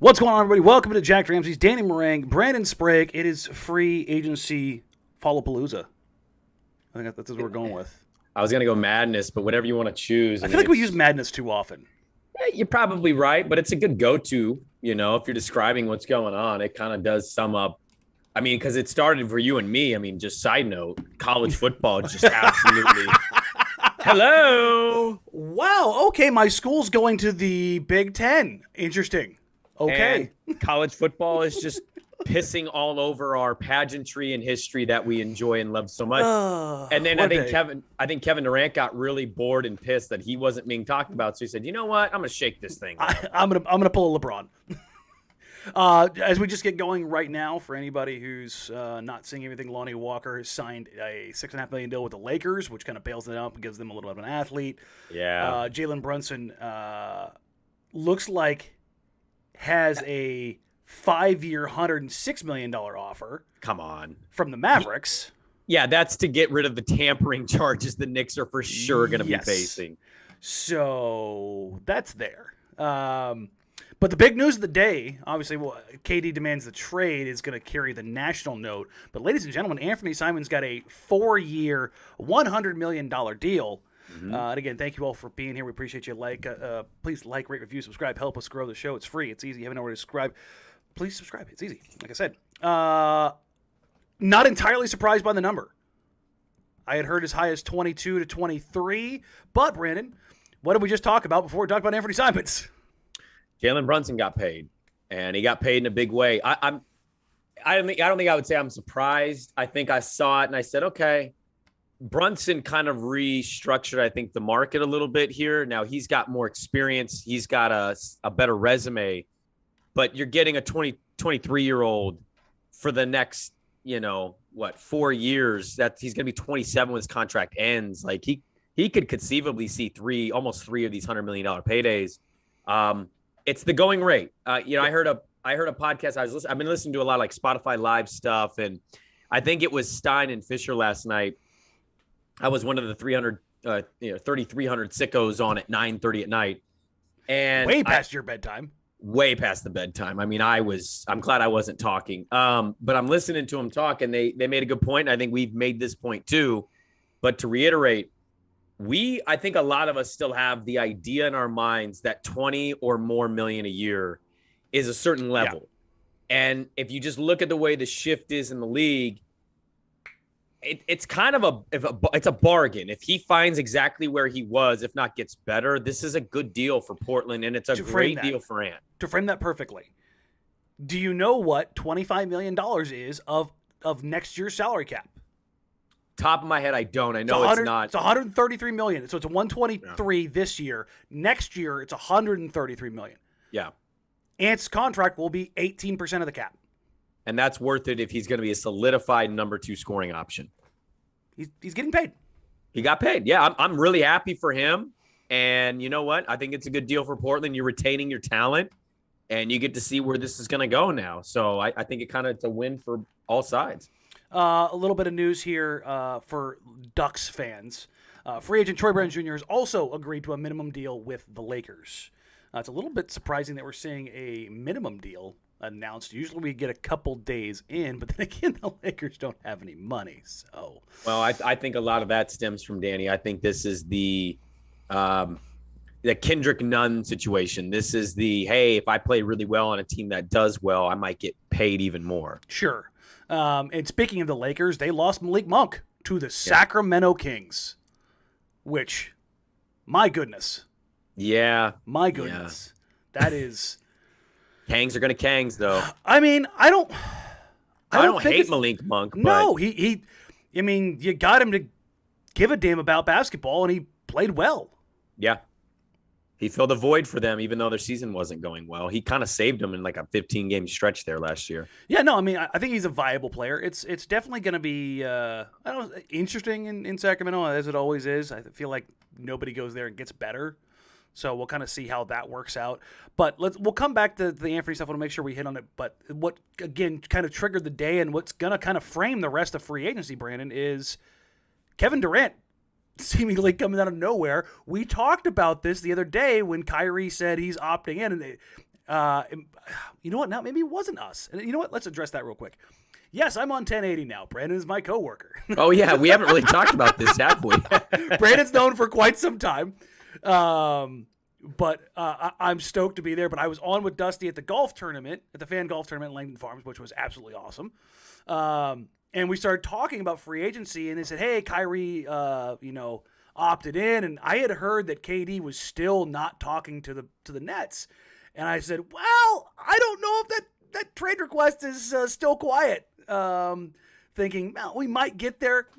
What's going on, everybody? Welcome to Jack Ramsays, Danny Marang, Brandon Sprague. It is free agency Fallapalooza. I think that's what we're going with. I was going to go madness, but whatever you want to choose. I feel like we use madness too often. You're probably right, but it's a good go-to, if you're describing what's going on. It kind of does sum up. I mean, because it started for you and me. I mean, just side note, college football just absolutely. Hello. Wow. Okay, my school's going to the Big Ten. Interesting. Okay. And college football is just pissing all over our pageantry and history that we enjoy and love so much. And then I think Kevin Durant got really bored and pissed that he wasn't being talked about. So he said, "You know what? I'm going to shake this thing. I'm gonna pull a LeBron." As we just get going right now, for anybody who's not seeing everything, Lonnie Walker has signed a $6.5 million deal with the Lakers, which kind of bails them up and gives them a little bit of an athlete. Yeah. Jalen Brunson looks like has a 5-year, $106 million offer. Come on. From the Mavericks. Yeah, that's to get rid of the tampering charges the Knicks are for sure going to be facing. So that's there. But the big news of the day, obviously, KD demands the trade is going to carry the national note. But ladies and gentlemen, Anfernee Simons got a 4-year, $100 million deal. Mm-hmm. And again, thank you all for being here. We appreciate you. Please like, rate, review, subscribe. Help us grow the show. It's free. It's easy. You haven't already subscribed. Please subscribe. It's easy. Like I said, not entirely surprised by the number. I had heard as high as 22 to 23. But Brandon, what did we just talk about before we talked about Anfernee Simons? Jalen Brunson got paid, and he got paid in a big way. I don't think I would say I'm surprised. I think I saw it and I said, okay. Brunson kind of restructured, I think, the market a little bit here. Now he's got more experience. He's got a better resume, but you're getting a 23-year-old for the next, 4 years. That he's going to be 27 when his contract ends. Like he could conceivably see almost three of these $100 million paydays. It's the going rate. I heard a podcast. I've been listening to a lot of like Spotify Live stuff, and I think it was Stein and Fisher last night. I was one of the 3,300 sickos on at 9:30 at night, and way past your bedtime. Way past the bedtime. I mean, I'm glad I wasn't talking. But I'm listening to them talk, and they made a good point. I think we've made this point too. But to reiterate, I think a lot of us still have the idea in our minds that 20 or more million a year is a certain level. Yeah. And if you just look at the way the shift is in the league, it's kind of it's a bargain. If he finds exactly where he was, if not gets better, this is a good deal for Portland, and it's a great deal for Ant. To frame that perfectly, do you know what $25 million is of next year's salary cap? Top of my head, I don't. I know it's not. It's $133 million. So it's a $123 this year. Next year, it's $133 million. Yeah. Ant's contract will be 18% of the cap. And that's worth it if he's going to be a solidified number 2 scoring option. He's getting paid. He got paid. Yeah, I'm really happy for him. And you know what? I think it's a good deal for Portland. You're retaining your talent, and you get to see where this is going to go now. So I think it's a win for all sides. A little bit of news here for Ducks fans. Free agent Troy Brown Jr. has also agreed to a minimum deal with the Lakers. It's a little bit surprising that we're seeing a minimum deal announced. Usually we get a couple days in, but then again, the Lakers don't have any money. So, well, I think a lot of that stems from Danny. I think this is the Kendrick Nunn situation. This is hey, if I play really well on a team that does well, I might get paid even more. Sure. And speaking of the Lakers, they lost Malik Monk to the Sacramento Kings, which, my goodness. Yeah. My goodness. Yeah. That is. Kangs are going to Kangs, though. I mean, I don't hate Malik Monk. But... No, I mean, you got him to give a damn about basketball, and he played well. Yeah. He filled a void for them, even though their season wasn't going well. He kind of saved them in like a 15-game stretch there last year. Yeah, no, I mean, I think he's a viable player. It's definitely going to be interesting in Sacramento, as it always is. I feel like nobody goes there and gets better. So we'll kind of see how that works out. But we'll come back to the Anfernee stuff. I want to make sure we hit on it. But what, again, kind of triggered the day and what's going to kind of frame the rest of free agency, Brandon, is Kevin Durant seemingly coming out of nowhere. We talked about this the other day when Kyrie said he's opting in. And You know what? Now maybe it wasn't us. And you know what? Let's address that real quick. Yes, I'm on 1080 now. Brandon is my coworker. Oh yeah, we haven't really talked about this, have we? Brandon's known for quite some time. But I'm stoked to be there. But I was on with Dusty at the golf tournament, at the fan golf tournament in Langdon Farms, which was absolutely awesome. And we started talking about free agency, and they said, "Hey, Kyrie, opted in." And I had heard that KD was still not talking to the Nets, and I said, "Well, I don't know if that trade request is still quiet." Thinking, well, we might get there.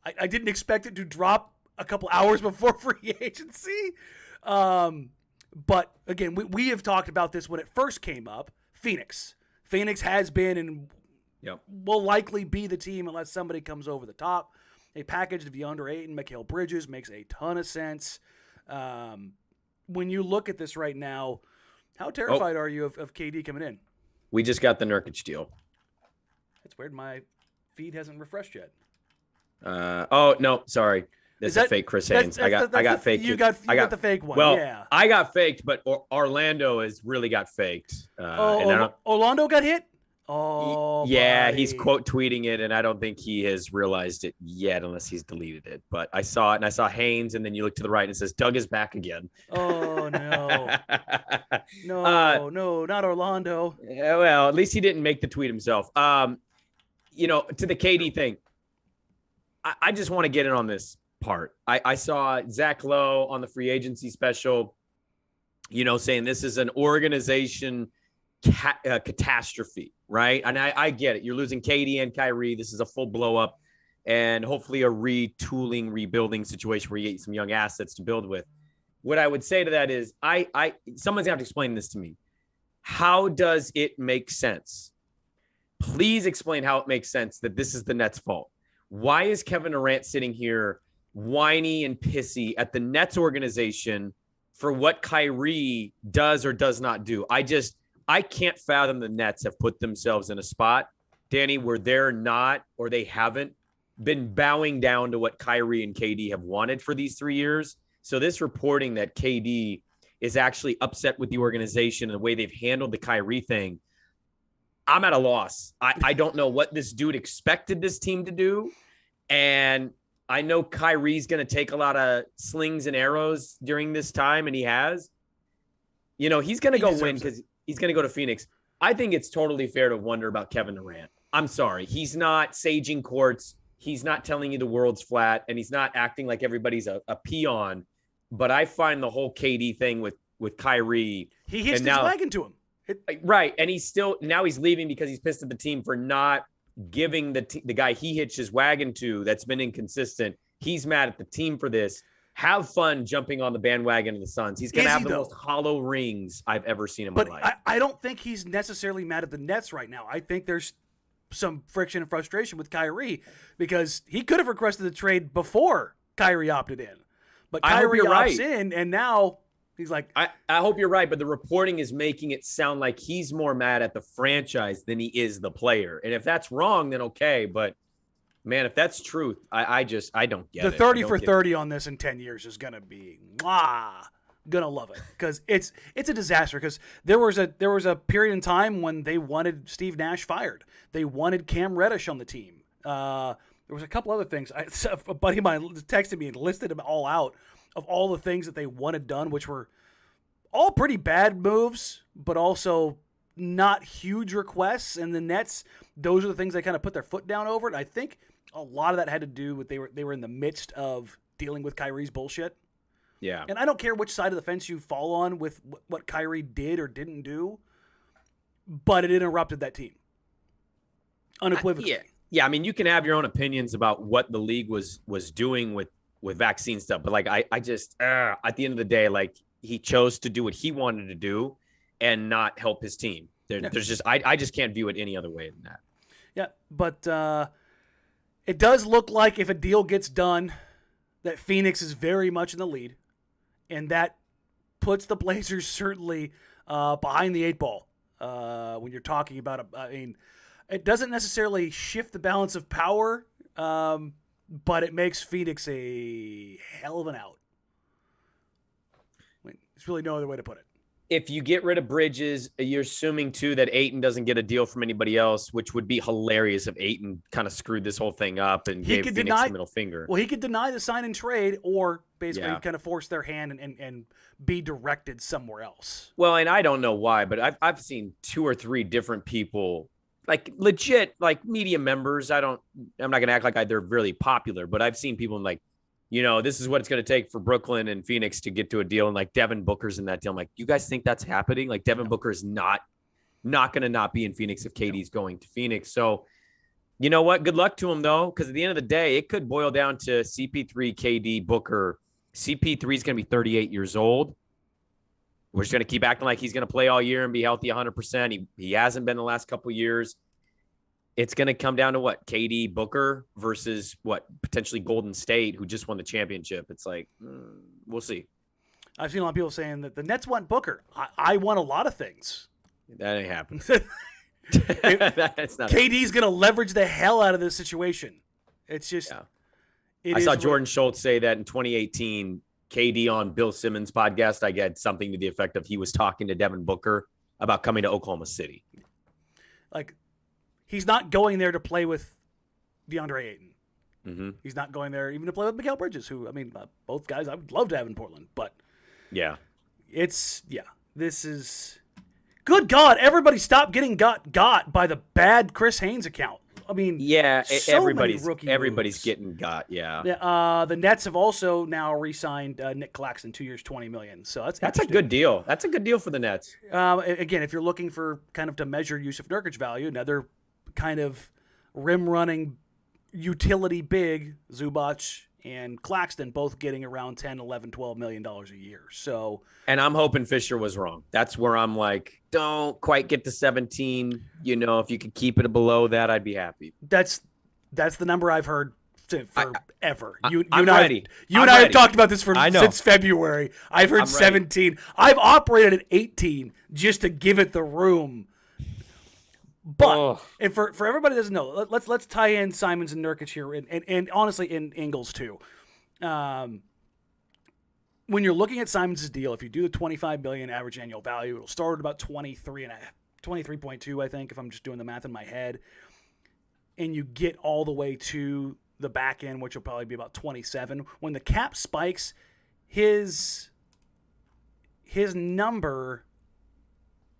I didn't expect it to drop a couple hours before free agency. But again, we have talked about this when it first came up. Phoenix has been and will likely be the team unless somebody comes over the top. A package of Deandre Ayton, Mikal Bridges makes a ton of sense. When you look at this right now, how terrified are you of KD coming in? We just got the Nurkic deal. That's weird. My feed hasn't refreshed yet. No, sorry. That's a fake Chris Haynes. I got faked. You got the fake one. Well, yeah. I got faked, but Orlando has really got faked. Orlando got hit? Oh, yeah, buddy. he's quote tweeting it, and I don't think he has realized it yet, unless he's deleted it. But I saw it, and I saw Haynes, and then you look to the right, and it says Doug is back again. Oh no, no, not Orlando. Yeah, well, at least he didn't make the tweet himself. To the KD thing, I just want to get in on this part. I saw Zach Lowe on the free agency special, saying this is an organization catastrophe, right? And I get it. You're losing KD and Kyrie. This is a full blow up and hopefully a retooling, rebuilding situation where you get some young assets to build with. What I would say to that is someone's gonna have to explain this to me. How does it make sense? Please explain how it makes sense that this is the Nets' fault. Why is Kevin Durant sitting here whiny and pissy at the Nets organization for what Kyrie does or does not do? I can't fathom the Nets have put themselves in a spot, Danny, where they're not or they haven't been bowing down to what Kyrie and KD have wanted for these 3 years. So this reporting that KD is actually upset with the organization and the way they've handled the Kyrie thing, I'm at a loss. I don't know what this dude expected this team to do. And I know Kyrie's going to take a lot of slings and arrows during this time, and he has. He's going to go win because he's going to go to Phoenix. I think it's totally fair to wonder about Kevin Durant. I'm sorry. He's not saging courts. He's not telling you the world's flat, and he's not acting like everybody's a peon. But I find the whole KD thing with Kyrie. He hitched his wagon to him. Right. And he's leaving because he's pissed at the team for not giving the guy he hitched his wagon to that's been inconsistent. He's mad at the team for this. Have fun jumping on the bandwagon of the Suns. He's going to have the most hollow rings I've ever seen in my life. I don't think he's necessarily mad at the Nets right now. I think there's some friction and frustration with Kyrie because he could have requested the trade before Kyrie opted in. But Kyrie opts in, and now he's like... I hope you're right, but the reporting is making it sound like he's more mad at the franchise than he is the player. And if that's wrong, then okay. But, man, if that's truth, I don't get it. The 30 for 30 on this in 10 years is going to be... Gonna love it because it's a disaster because there was a period in time when they wanted Steve Nash fired. They wanted Cam Reddish on the team. There was a couple other things. A buddy of mine texted me and listed them all out of all the things that they wanted done, which were all pretty bad moves, but also not huge requests. And the Nets, those are the things they kind of put their foot down over. And I think a lot of that had to do with they were in the midst of dealing with Kyrie's bullshit. Yeah. And I don't care which side of the fence you fall on with what Kyrie did or didn't do, but it interrupted that team. Unequivocally. Yeah, I mean, you can have your own opinions about what the league was doing with vaccine stuff, but like I just at the end of the day, like he chose to do what he wanted to do and not help his team. There's just I just can't view it any other way than that. Yeah, but it does look like if a deal gets done, that Phoenix is very much in the lead, and that puts the Blazers certainly behind the eight ball when you're talking about it doesn't necessarily shift the balance of power, but it makes Phoenix a hell of an out. There's really no other way to put it. if you get rid of Bridges, you're assuming too that Ayton doesn't get a deal from anybody else, which would be hilarious if Ayton kind of screwed this whole thing up and gave Phoenix the middle finger. Well, he could deny the sign and trade, or basically kind of force their hand and be directed somewhere else. Well, and I don't know why, but I've seen 2 or 3 different people, like legit, like media members. I'm not gonna act like they're really popular, but I've seen people like, this is what it's going to take for Brooklyn and Phoenix to get to a deal. And like Devin Booker's in that deal. I'm like, you guys think that's happening? Like Devin Booker is not going to not be in Phoenix if KD's going to Phoenix. So you know what? Good luck to him though. Cause at the end of the day, it could boil down to CP3, KD, Booker. CP3 is going to be 38 years old. We're just going to keep acting like he's going to play all year and be healthy 100%. He hasn't been the last couple of years. It's going to come down to what? KD, Booker versus what? Potentially Golden State, who just won the championship. It's like, we'll see. I've seen a lot of people saying that the Nets want Booker. I want a lot of things. That ain't happening. That's not KD's going to leverage the hell out of this situation. It's just. Yeah. I saw Jordan Schultz say that in 2018, KD on Bill Simmons' podcast, I get something to the effect of he was talking to Devin Booker about coming to Oklahoma City. Like, he's not going there to play with DeAndre Ayton. Mm-hmm. He's not going there even to play with Mikal Bridges, who, both guys I would love to have in Portland. But this is good. God, everybody stop getting got by the bad Chris Haynes account. Everybody's getting got. Yeah. The Nets have also now re-signed Nick Claxton, 2 years, $20 million. So that's a good deal. That's a good deal for the Nets. Again, if you're looking for kind of to measure Yusuf Nurkic value, another kind of rim-running utility big, Zubac and Claxton both getting around $10, $11, $12 million a year. So, and I'm hoping Fisher was wrong. That's where I'm like, don't quite get to 17. If you could keep it below that, I'd be happy. That's the number I've heard forever. You and I have talked about this since February. I've heard 17. I've operated at 18 just to give it the room. But and for everybody that doesn't know, let's tie in Simons and Nurkic here, and honestly in Ingles too. When you're looking at Simons' deal, if you do the $25 billion average annual value, it'll start at about 23.2, I think, if I'm just doing the math in my head, and you get all the way to the back end, which will probably be about 27. When the cap spikes, his number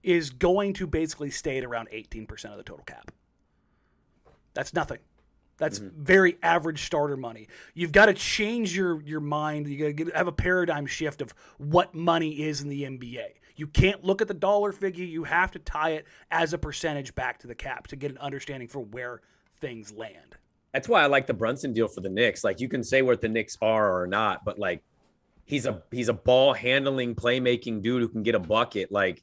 is going to basically stay at around 18% of the total cap. That's nothing. That's very average starter money. You've got to change your mind. You got to have a paradigm shift of what money is in the NBA. You can't look at the dollar figure. You have to tie it as a percentage back to the cap to get an understanding for where things land. That's why I like the Brunson deal for the Knicks. Like, you can say what the Knicks are or not, but like he's a ball handling, playmaking dude who can get a bucket. Like,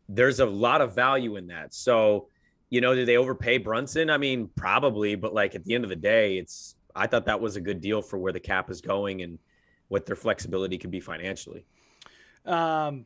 there's a lot of value in that. So, did they overpay Brunson? Probably, but like at the end of the day, I thought that was a good deal for where the cap is going and what their flexibility could be financially. Let's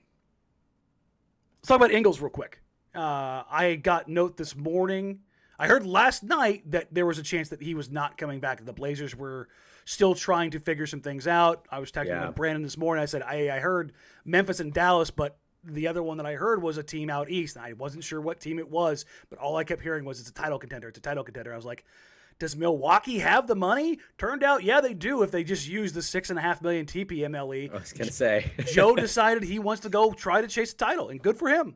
talk about Ingles real quick. I got note this morning. I heard last night that there was a chance that he was not coming back. The Blazers were still trying to figure some things out. I was texting with Brandon this morning. I said, I heard Memphis and Dallas, but the other one that I heard was a team out east, and I wasn't sure what team it was, but all I kept hearing was it's a title contender. It's a title contender. I was like, does Milwaukee have the money? Turned out, yeah, they do if they just use the $6.5 million TPMLE. I was going to say. Joe decided he wants to go try to chase the title, and good for him.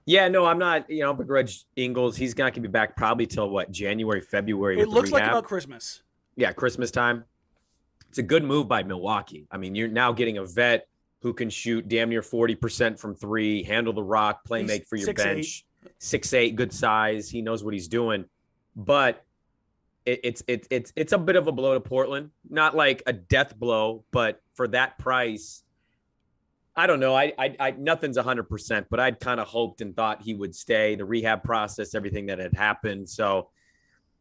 Yeah, no, I'm not, begrudge Ingles. He's not going to be back probably till January, February. It looks like about Christmas. Yeah, Christmas time. It's a good move by Milwaukee. You're now getting a vet who can shoot damn near 40% from three, handle the rock, make for your bench. 6'8", good size. He knows what he's doing. But it's a bit of a blow to Portland. Not like a death blow, but for that price, I don't know. I nothing's 100%, but I'd kind of hoped and thought he would stay. The rehab process, everything that had happened. So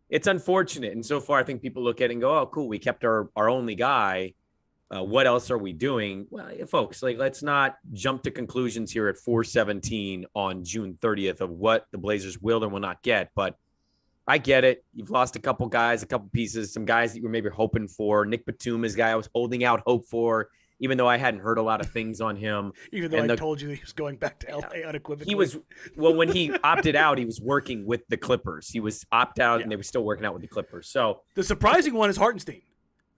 it's unfortunate. And so far, I think people look at it and go, oh, cool, we kept our only guy. What else are we doing? Well, folks, let's not jump to conclusions here at 4/17 on June 30th of what the Blazers will or will not get. But I get it. You've lost a couple guys, a couple pieces, some guys that you were maybe hoping for. Nick Batum is a guy I was holding out hope for. even though I hadn't heard a lot of things on him. Even though I told you that he was going back to LA unequivocally. He was, well, when he opted out, he was working with the Clippers. He was opt out, and they were still working out with the Clippers. So the surprising one is Hartenstein.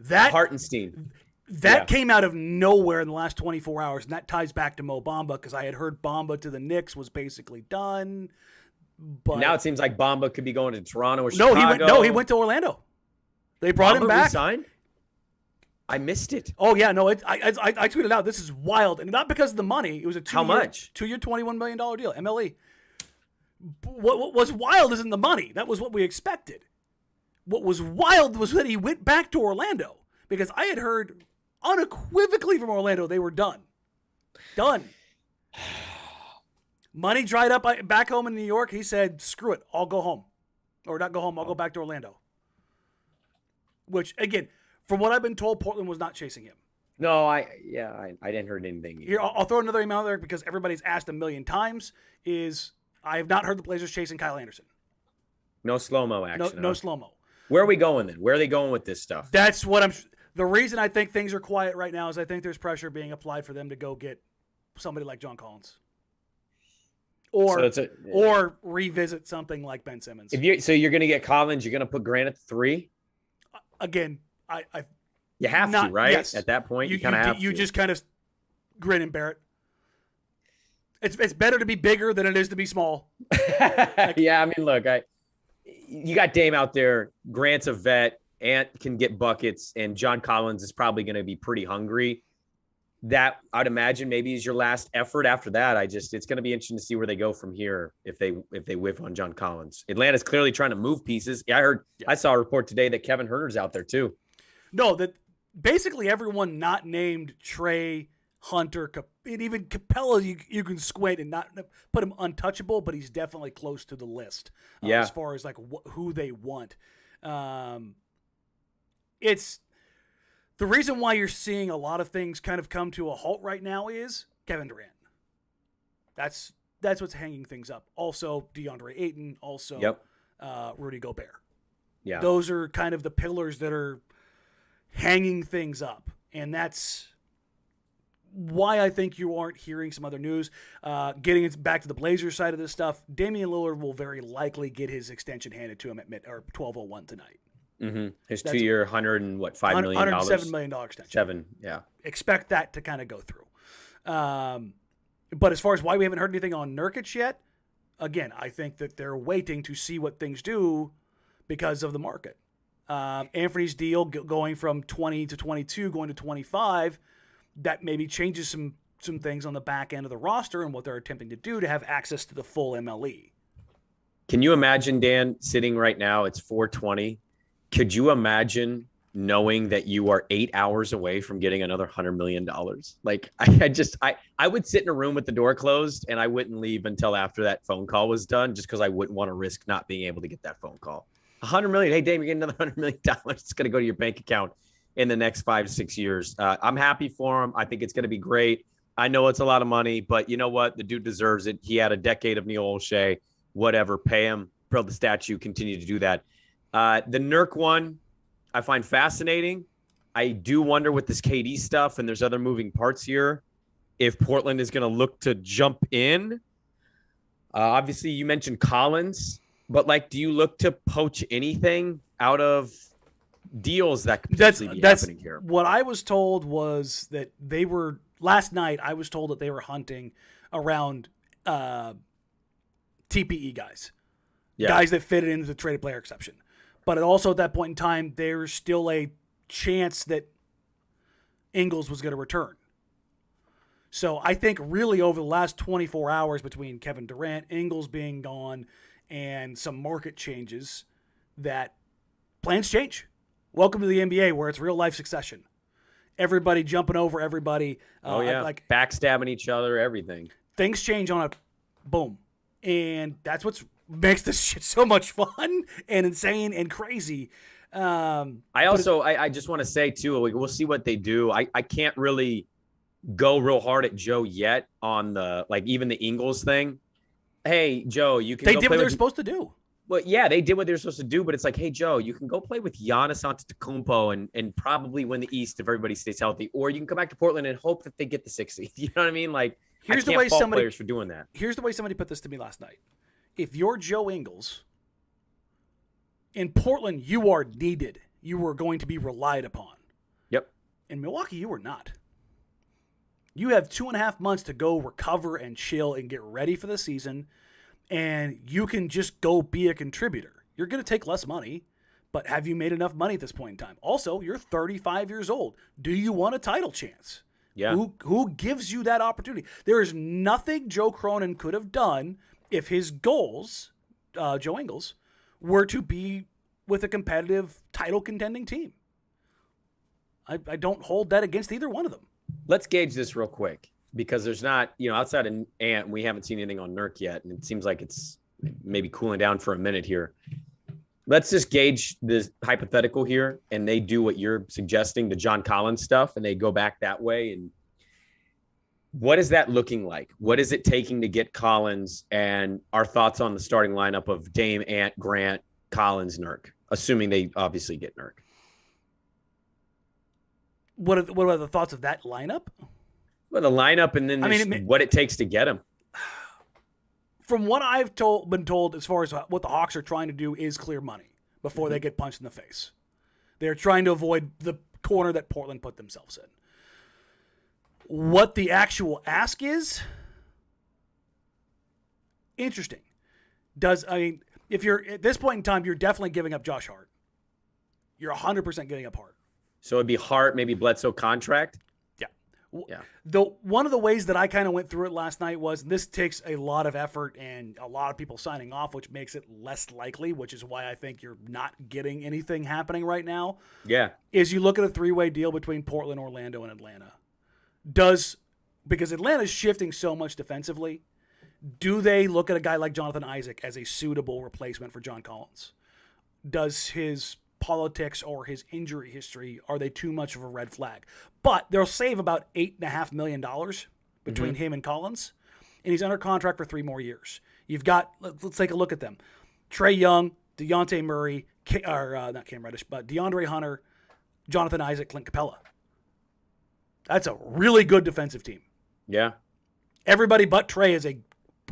That came out of nowhere in the last 24 hours, and that ties back to Mo Bamba, because I had heard Bamba to the Knicks was basically done. But now it seems like Bamba could be going to Toronto or Chicago. No, he went to Orlando. They brought him back. Resigned? I missed it. Oh yeah, no, I tweeted out, this is wild, and not because of the money. It was a 2-year, $21 million deal, MLE. What was wild isn't the money. That was what we expected. What was wild was that he went back to Orlando, because I had heard unequivocally from Orlando they were done. Money dried up back home in New York. He said, screw it, I'll go home. Or not go home, I'll go back to Orlando. Which, again, from what I've been told, Portland was not chasing him. No, I didn't hear anything. Here, I'll throw another email there, because everybody's asked a million times, I have not heard the Blazers chasing Kyle Anderson. No slow-mo action. No slow-mo. Where are we going then? Where are they going with this stuff? That's what the reason I think things are quiet right now is I think there's pressure being applied for them to go get somebody like John Collins. Or revisit something like Ben Simmons. So you're going to get Collins, you're going to put Grant at 3? Again, you have to, right? Yes. At that point, you kind of have to. You just kind of grin and bear it. It's better to be bigger than it is to be small. Yeah, I mean, look, you got Dame out there. Grant's a vet. Ant can get buckets, and John Collins is probably going to be pretty hungry. That, I'd imagine, maybe is your last effort. After that, it's going to be interesting to see where they go from here if they whiff on John Collins. Atlanta's clearly trying to move pieces. Yeah, I saw a report today that Kevin Huerter's out there too. No, that basically everyone not named Trey, Hunter, and even Capella, you can squint and not put him untouchable, but he's definitely close to the list as far as like who they want. It's the reason why you're seeing a lot of things kind of come to a halt right now is Kevin Durant. That's what's hanging things up. Also, Deandre Ayton. Also, Rudy Gobert. Yeah, those are kind of the pillars that are hanging things up, and that's why I think you aren't hearing some other news. Getting it back to the Blazers side of this stuff, Damian Lillard will very likely get his extension handed to him at 12:01 tonight. Mm-hmm. His 2-year, $5 million, $107 million extension. Expect that to kind of go through. But as far as why we haven't heard anything on Nurkic yet, again, I think that they're waiting to see what things do because of the market. Anfernee deal going from 20 to 22, going to 25, that maybe changes some things on the back end of the roster and what they're attempting to do to have access to the full MLE. Can you imagine, Dan, sitting right now, it's 4:20. Could you imagine knowing that you are 8 hours away from getting another $100 million? Like, I would sit in a room with the door closed and I wouldn't leave until after that phone call was done, just because I wouldn't want to risk not being able to get that phone call. $100 million. Hey, Dave, you're getting another $100 million. It's going to go to your bank account in the next 5 to 6 years. I'm happy for him. I think it's going to be great. I know it's a lot of money, but you know what? The dude deserves it. He had a decade of Neil Olshey. Whatever. Pay him. Build the statue. Continue to do that. The Nurk one, I find fascinating. I do wonder with this KD stuff, and there's other moving parts here, if Portland is going to look to jump in. Obviously, you mentioned Collins, but like, do you look to poach anything out of deals that could potentially be happening here? What I was told was that they were last night. I was told that they were hunting around TPE guys, guys that fit into the traded player exception. But also at that point in time, there's still a chance that Ingles was going to return. So I think really over the last 24 hours between Kevin Durant, Ingles being gone, and some market changes, that plans change. Welcome to the NBA where it's real life succession. Everybody jumping over everybody. Like backstabbing each other, everything. Things change on a boom. And that's what's makes this shit so much fun and insane and crazy. I just want to say too, we'll see what they do. I can't really go real hard at Joe yet on the, like, even the Ingles thing. Hey, Joe, you can. They did what they're supposed to do. Well, yeah, they did what they were supposed to do, but it's like, hey, Joe, you can go play with Giannis Antetokounmpo and probably win the East if everybody stays healthy, or you can come back to Portland and hope that they get the 6th seed. You know what I mean? Like, Here's I the way can't fault somebody players for doing that. Here's the way somebody put this to me last night. If you're Joe Ingles, in Portland, you are needed. You are going to be relied upon. Yep. In Milwaukee, you are not. You have 2.5 months to go recover and chill and get ready for the season, and you can just go be a contributor. You're going to take less money, but have you made enough money at this point in time? Also, you're 35 years old. Do you want a title chance? Yeah. Who gives you that opportunity? There is nothing Joe Cronin could have done if his goals, Joe Ingles, were to be with a competitive title contending team. I don't hold that against either one of them. Let's gauge this real quick, because there's not, outside of Ant, we haven't seen anything on Nurk yet, and it seems like it's maybe cooling down for a minute here. Let's just gauge this hypothetical here, and they do what you're suggesting, the John Collins stuff, and they go back that way. And what is that looking like? What is it taking to get Collins, and our thoughts on the starting lineup of Dame, Ant, Grant, Collins, Nurk, assuming they obviously get Nurk? What are the thoughts of that lineup? Well, the lineup, and then what it takes to get him. From what I've been told, as far as what the Hawks are trying to do, is clear money before they get punched in the face. They're trying to avoid the corner that Portland put themselves in. What the actual ask is, interesting. If you're at this point in time, you're definitely giving up Josh Hart. You're 100% giving up Hart. So it'd be Hart, maybe Bledsoe contract. Yeah. Though one of the ways that I kind of went through it last night was, this takes a lot of effort and a lot of people signing off, which makes it less likely, which is why I think you're not getting anything happening right now. Yeah. Is you look at a 3-way deal between Portland, Orlando, and Atlanta. Because Atlanta's shifting so much defensively, do they look at a guy like Jonathan Isaac as a suitable replacement for John Collins? Does his politics or his injury history, are they too much of a red flag? But they'll save about $8.5 million between him and Collins, and he's under contract for 3 more years. You've got, let's take a look at them: Trae Young, Dejounte Murray, not Cam Reddish, but DeAndre Hunter, Jonathan Isaac, Clint Capella. That's a really good defensive team. Yeah. Everybody but Trae is a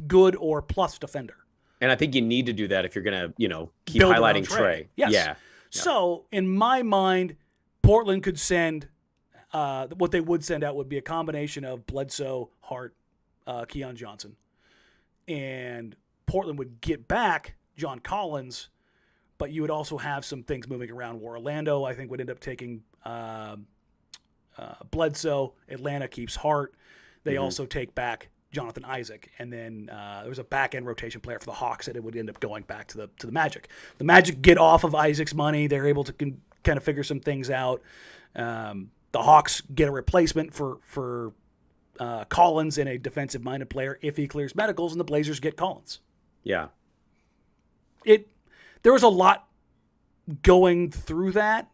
good or plus defender. And I think you need to do that if you're going to, keep Build highlighting around Trae. Yes. Yeah. So, in my mind, Portland could send, what they would send out would be a combination of Bledsoe, Hart, Keon Johnson. And Portland would get back John Collins, but you would also have some things moving around where Orlando, I think, would end up taking Bledsoe. Atlanta keeps Hart. They also take back Jonathan Isaac, and then there was a back-end rotation player for the Hawks that it would end up going back to the Magic. The Magic get off of Isaac's money. They're able to kind of figure some things out. The Hawks get a replacement for Collins and a defensive-minded player if he clears medicals, and the Blazers get Collins. Yeah. There was a lot going through that.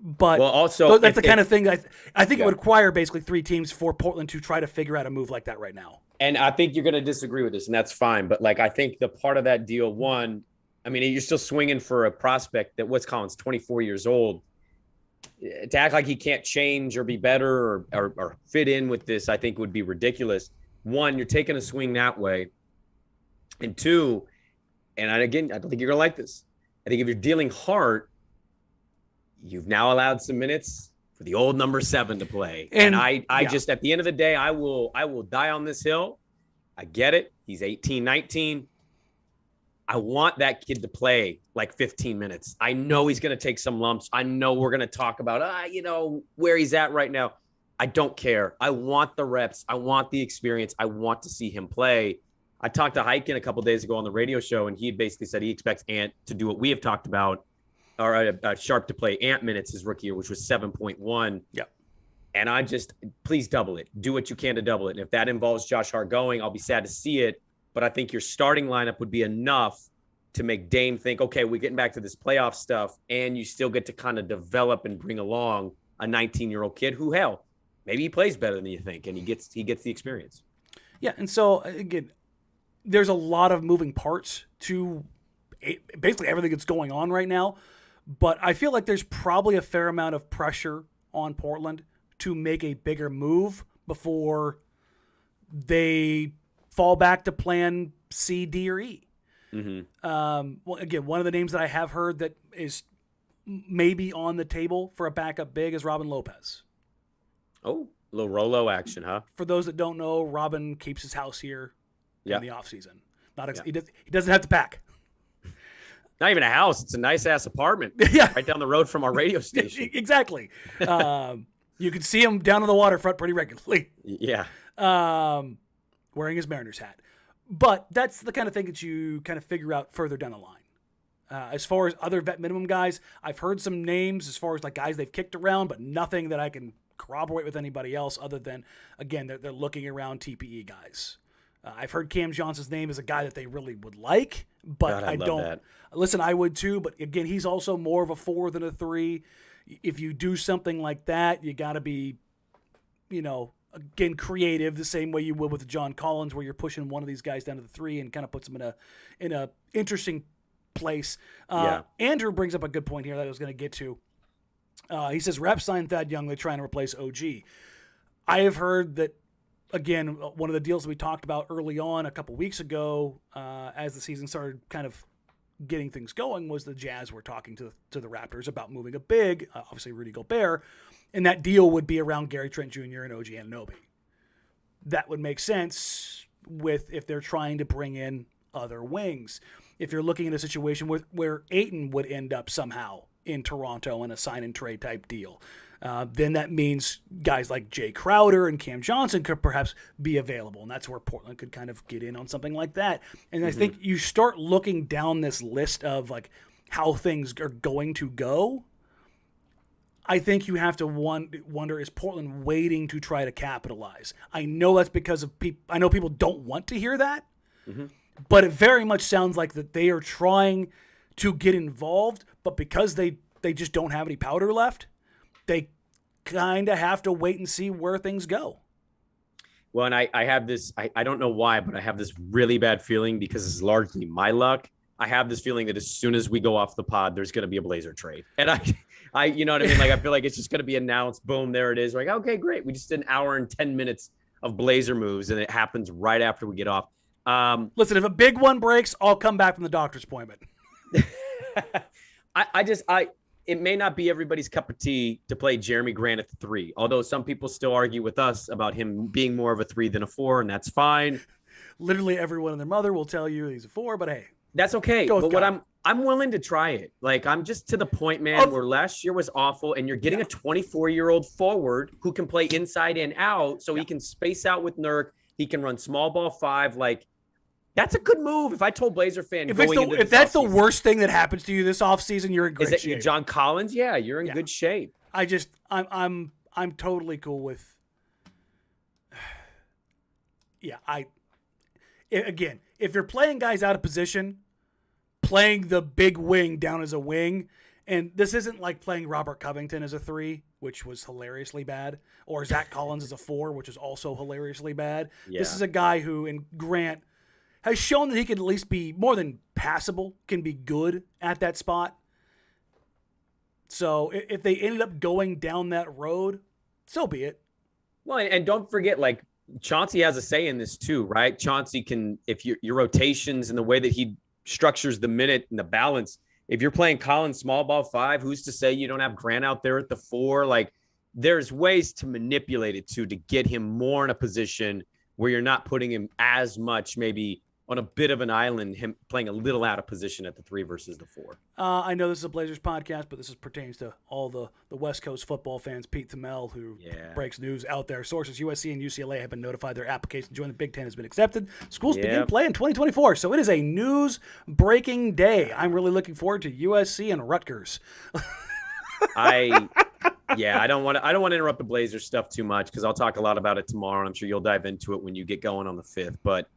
But also, that's the kind of thing I think it would require basically 3 teams for Portland to try to figure out a move like that right now. And I think you're going to disagree with this, and that's fine. But I think the part of that deal, you're still swinging for a prospect that what's Collins, 24 years old. To act like he can't change or be better or fit in with this, I think would be ridiculous. 1, you're taking a swing that way. And 2, and I don't think you're going to like this. I think if you're dealing Hart, you've now allowed some minutes for the old number 7 to play. And I just, at the end of the day, I will die on this hill. I get it. He's 18, 19. I want that kid to play like 15 minutes. I know he's going to take some lumps. I know we're going to talk about, where he's at right now. I don't care. I want the reps. I want the experience. I want to see him play. I talked to Hyken a couple days ago on the radio show, and he basically said he expects Ant to do what we have talked about, or Sharp to play Ant minutes his rookie year, which was 7.1. Yep. And please double it. Do what you can to double it. And if that involves Josh Hart going, I'll be sad to see it. But I think your starting lineup would be enough to make Dame think, okay, we're getting back to this playoff stuff, and you still get to kind of develop and bring along a 19-year-old kid who, hell, maybe he plays better than you think, and he gets the experience. Yeah, and so, again, there's a lot of moving parts to basically everything that's going on right now. But I feel like there's probably a fair amount of pressure on Portland to make a bigger move before they fall back to plan C, D, or E. Well, again, one of the names that I have heard that is maybe on the table for a backup big is Robin Lopez. Oh, a little Rolo action, huh? For those that don't know, Robin keeps his house here in the offseason. He doesn't have to pack. Not even a house. It's a nice-ass apartment right down the road from our radio station. Exactly. You can see him down on the waterfront pretty regularly. Yeah. Wearing his Mariners hat. But that's the kind of thing that you kind of figure out further down the line. As far as other vet minimum guys, I've heard some names as far as like guys they've kicked around, but nothing that I can corroborate with anybody else other than, again, they're looking around TPE guys. I've heard Cam Johnson's name as a guy that they really would like, but I don't. That. Listen, I would too, but again, he's also more of a 4 than a 3. If you do something like that, you got to be, again, creative the same way you would with John Collins, where you're pushing one of these guys down to the 3 and kind of puts them in a interesting place. Andrew brings up a good point here that I was going to get to. He says, Raps signed Thad Young. They're trying to replace OG. I have heard that, again, one of the deals we talked about early on a couple weeks ago, as the season started kind of getting things going, was the Jazz were talking to the Raptors about moving a big, obviously Rudy Gobert, and that deal would be around Gary Trent Jr. and OG Anunoby. That would make sense if they're trying to bring in other wings. If you're looking at a situation where Ayton would end up somehow in Toronto in a sign and trade type deal, then that means guys like Jay Crowder and Cam Johnson could perhaps be available, and that's where Portland could kind of get in on something like that. And I think you start looking down this list of like how things are going to go. I think you have to wonder, is Portland waiting to try to capitalize? I know that's because of I know people don't want to hear that, but it very much sounds like that they are trying to get involved, but because they just don't have any powder left, they kind of have to wait and see where things go. Well, and I have this, I don't know why, but I have this really bad feeling because it's largely my luck. I have this feeling that as soon as we go off the pod, there's going to be a Blazer trade. And I, you know what I mean? Like, I feel like it's just going to be announced. Boom, there it is. We're like, okay, great. We just did an hour and 10 minutes of Blazer moves, and it happens right after we get off. Listen, if a big one breaks, I'll come back from the doctor's appointment. It may not be everybody's cup of tea to play Jeremy Grant at the 3, although some people still argue with us about him being more of a 3 than a 4, and that's fine. Literally everyone and their mother will tell you he's a 4, but hey. That's okay. But what I'm willing to try it. Like, I'm just to the point, man, where last year was awful, and you're getting a 24-year-old forward who can play inside and out, so he can space out with Nurk. He can run small ball 5. Like, that's a good move. If I told Blazer fan if that's the worst thing that happens to you this offseason, you're in great shape. John Collins? Yeah, you're in good shape. I'm totally cool with. Yeah, again, if you're playing guys out of position, playing the big wing down as a wing, and this isn't like playing Robert Covington as a 3, which was hilariously bad, or Zach Collins as a 4, which is also hilariously bad. Yeah. This is a guy who, in Grant, has shown that he can at least be more than passable, can be good at that spot. So if they ended up going down that road, so be it. Well, and don't forget, like, Chauncey has a say in this too, right? Chauncey can, if your rotations and the way that he structures the minute and the balance, if you're playing Collins small ball 5, who's to say you don't have Grant out there at the 4? Like, there's ways to manipulate it too, to get him more in a position where you're not putting him as much maybe on a bit of an island, him playing a little out of position at the 3 versus the 4. I know this is a Blazers podcast, but this pertains to all the West Coast football fans. Pete Thamel, who breaks news out there. Sources, USC and UCLA have been notified their application to join the Big Ten has been accepted. Schools begin play in 2024, so it is a news-breaking day. I'm really looking forward to USC and Rutgers. I don't want to interrupt the Blazers stuff too much because I'll talk a lot about it tomorrow, and I'm sure you'll dive into it when you get going on the 5th, but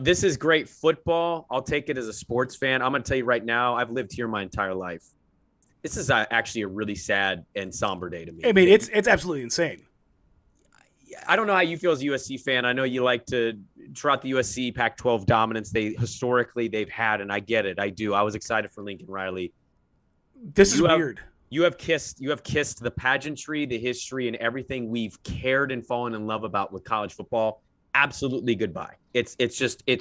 this is great football. I'll take it as a sports fan. I'm going to tell you right now, I've lived here my entire life. This is actually a really sad and somber day to me. I mean, it's absolutely insane. I don't know how you feel as a USC fan. I know you like to trot the USC Pac-12 dominance they've had, and I get it. I do. I was excited for Lincoln Riley. This is weird. You have kissed the pageantry, the history, and everything we've cared and fallen in love about with college football. Absolutely goodbye. It's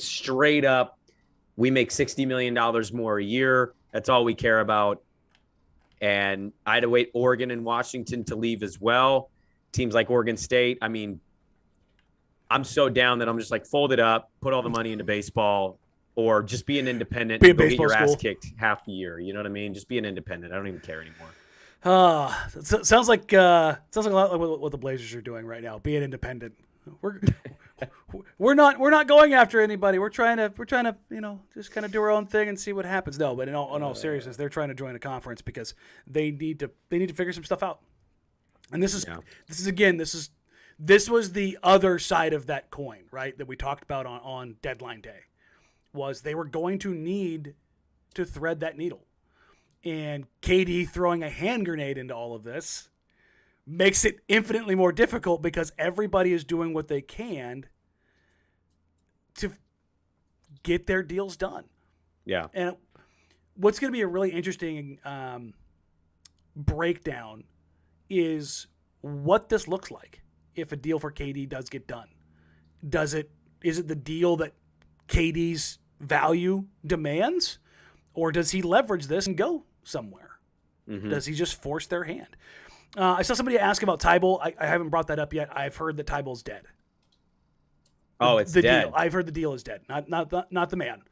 straight up. We make $60 million more a year. That's all we care about. And I had to wait Oregon and Washington to leave as well. Teams like Oregon State. I mean, I'm so down that I'm just like, fold it up, put all the money into baseball, or just be an independent and go get your ass kicked half the year. You know what I mean? Just be an independent. I don't even care anymore. Sounds like a lot like what the Blazers are doing right now. Be an independent. We're not going after anybody. We're trying to just kind of do our own thing and see what happens. No, but in all seriousness, they're trying to join a conference because they need to figure some stuff out. And this was the other side of that coin, right? That we talked about on deadline day, was they were going to need to thread that needle, and KD throwing a hand grenade into all of this makes it infinitely more difficult because everybody is doing what they can to get their deals done. Yeah. And what's going to be a really interesting breakdown is what this looks like if a deal for KD does get done. Is it the deal that KD's value demands, or does he leverage this and go somewhere? Mm-hmm. Does he just force their hand? I saw somebody ask about Tybal. I haven't brought that up yet. I've heard that Tybal's dead. Oh, it's dead. Deal. I've heard the deal is dead. Not the man.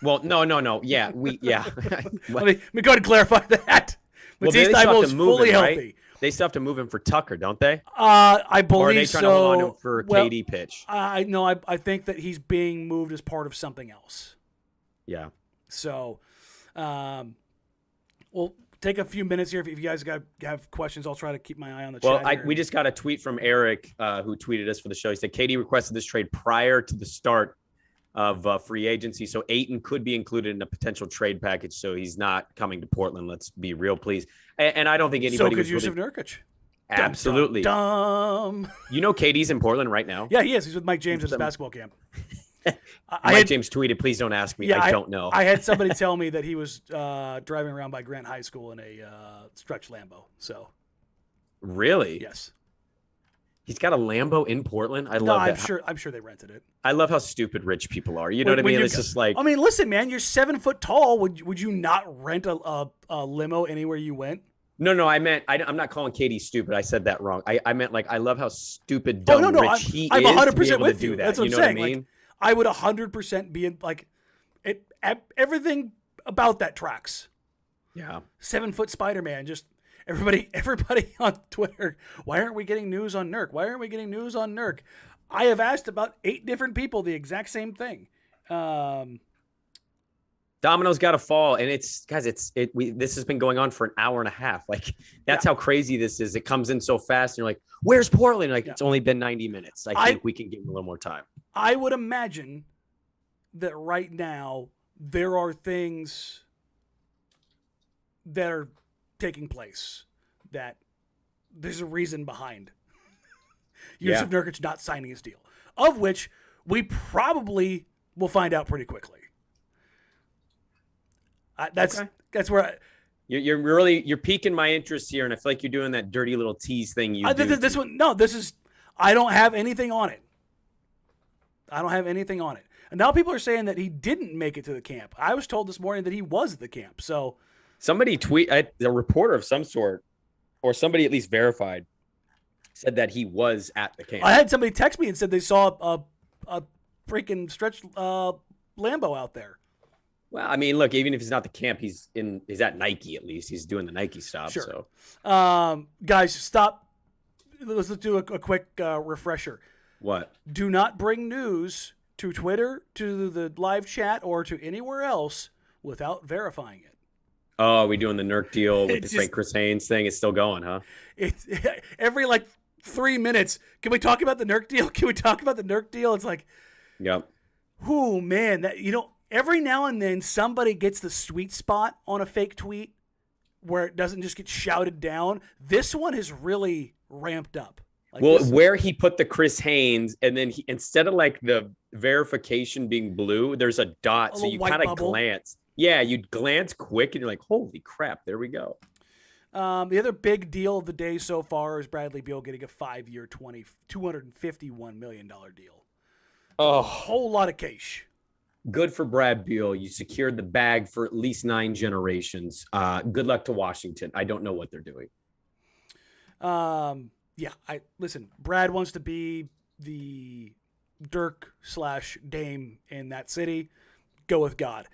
Well, no. Yeah, Let me go ahead and clarify that. Matisse Thybulle is fully healthy. Right? They still have to move him for Tucker, don't they? I believe so. Or are they trying to hold on to him for KD pitch? I think that he's being moved as part of something else. Yeah. So, we'll take a few minutes here. If you guys have questions, I'll try to keep my eye on the chat. Well, we just got a tweet from Eric who tweeted us for the show. He said KD requested this trade prior to the start of free agency, so Ayton could be included in a potential trade package. So he's not coming to Portland. Let's be real, please. And I don't think anybody. So could Yusuf Nurkic. Absolutely. Dumb. You know, KD's in Portland right now. Yeah, he is. He's with Mike James at his basketball camp. Mike James tweeted, "Please don't ask me. I don't know." I had somebody tell me that he was driving around by Grant High School in a stretch Lambo. So, really, yes, he's got a Lambo in Portland. I love that. I'm sure they rented it. I love how stupid rich people are. You know what I mean? It's just like, I mean, listen, man, you're 7 foot tall. Would you not rent a limo anywhere you went? No, I meant I'm not calling KD stupid. I said that wrong. I meant like I love how stupid, dumb, rich he is. I'm 100% with you. That's what I'm saying. What I mean? Like, I would 100% be in, like, everything about that tracks. Yeah. 7 foot Spider-Man. Just everybody on Twitter. Why aren't we getting news on Nurk? Why aren't we getting news on Nurk? I have asked about 8 different people the exact same thing. Domino's got to fall, and this has been going on for an hour and a half. Like, that's how crazy this is. It comes in so fast, and you're like, "Where's Portland?" Like, it's only been 90 minutes. I think we can give him a little more time. I would imagine that right now there are things that are taking place that there's a reason behind Yusuf Nurkic not signing his deal, of which we probably will find out pretty quickly. That's where you're piquing my interest here, and I feel like you're doing that dirty little tease thing. I don't have anything on it. And now people are saying that he didn't make it to the camp. I was told this morning that he was at the camp. So somebody a reporter of some sort, or somebody at least verified, said that he was at the camp. I had somebody text me and said they saw a freaking stretch Lambo out there. Well, I mean, look, even if he's not the camp, he's at Nike at least. He's doing the Nike stuff. Sure. So, guys, stop. Let's do a quick refresher. What? Do not bring news to Twitter, to the live chat, or to anywhere else without verifying it. Oh, are we doing the Nurk deal with the Chris Haynes thing? It's still going, huh? It's every 3 minutes. Can we talk about the Nurk deal? It's like, yep. Oh man, every now and then somebody gets the sweet spot on a fake tweet where it doesn't just get shouted down. This one has really ramped up. Where he put the Chris Haynes, and then instead of like the verification being blue, there's a dot. So you kind of glance. Yeah, you'd glance quick and you're like, holy crap, there we go. The other big deal of the day so far is Bradley Beal getting a 5-year, $251 million deal. Oh, a whole lot of cash. Good for Brad Beal. You secured the bag for at least 9 generations. Good luck to Washington. I don't know what they're doing. Listen, Brad wants to be the Dirk/Dame in that city. Go with God.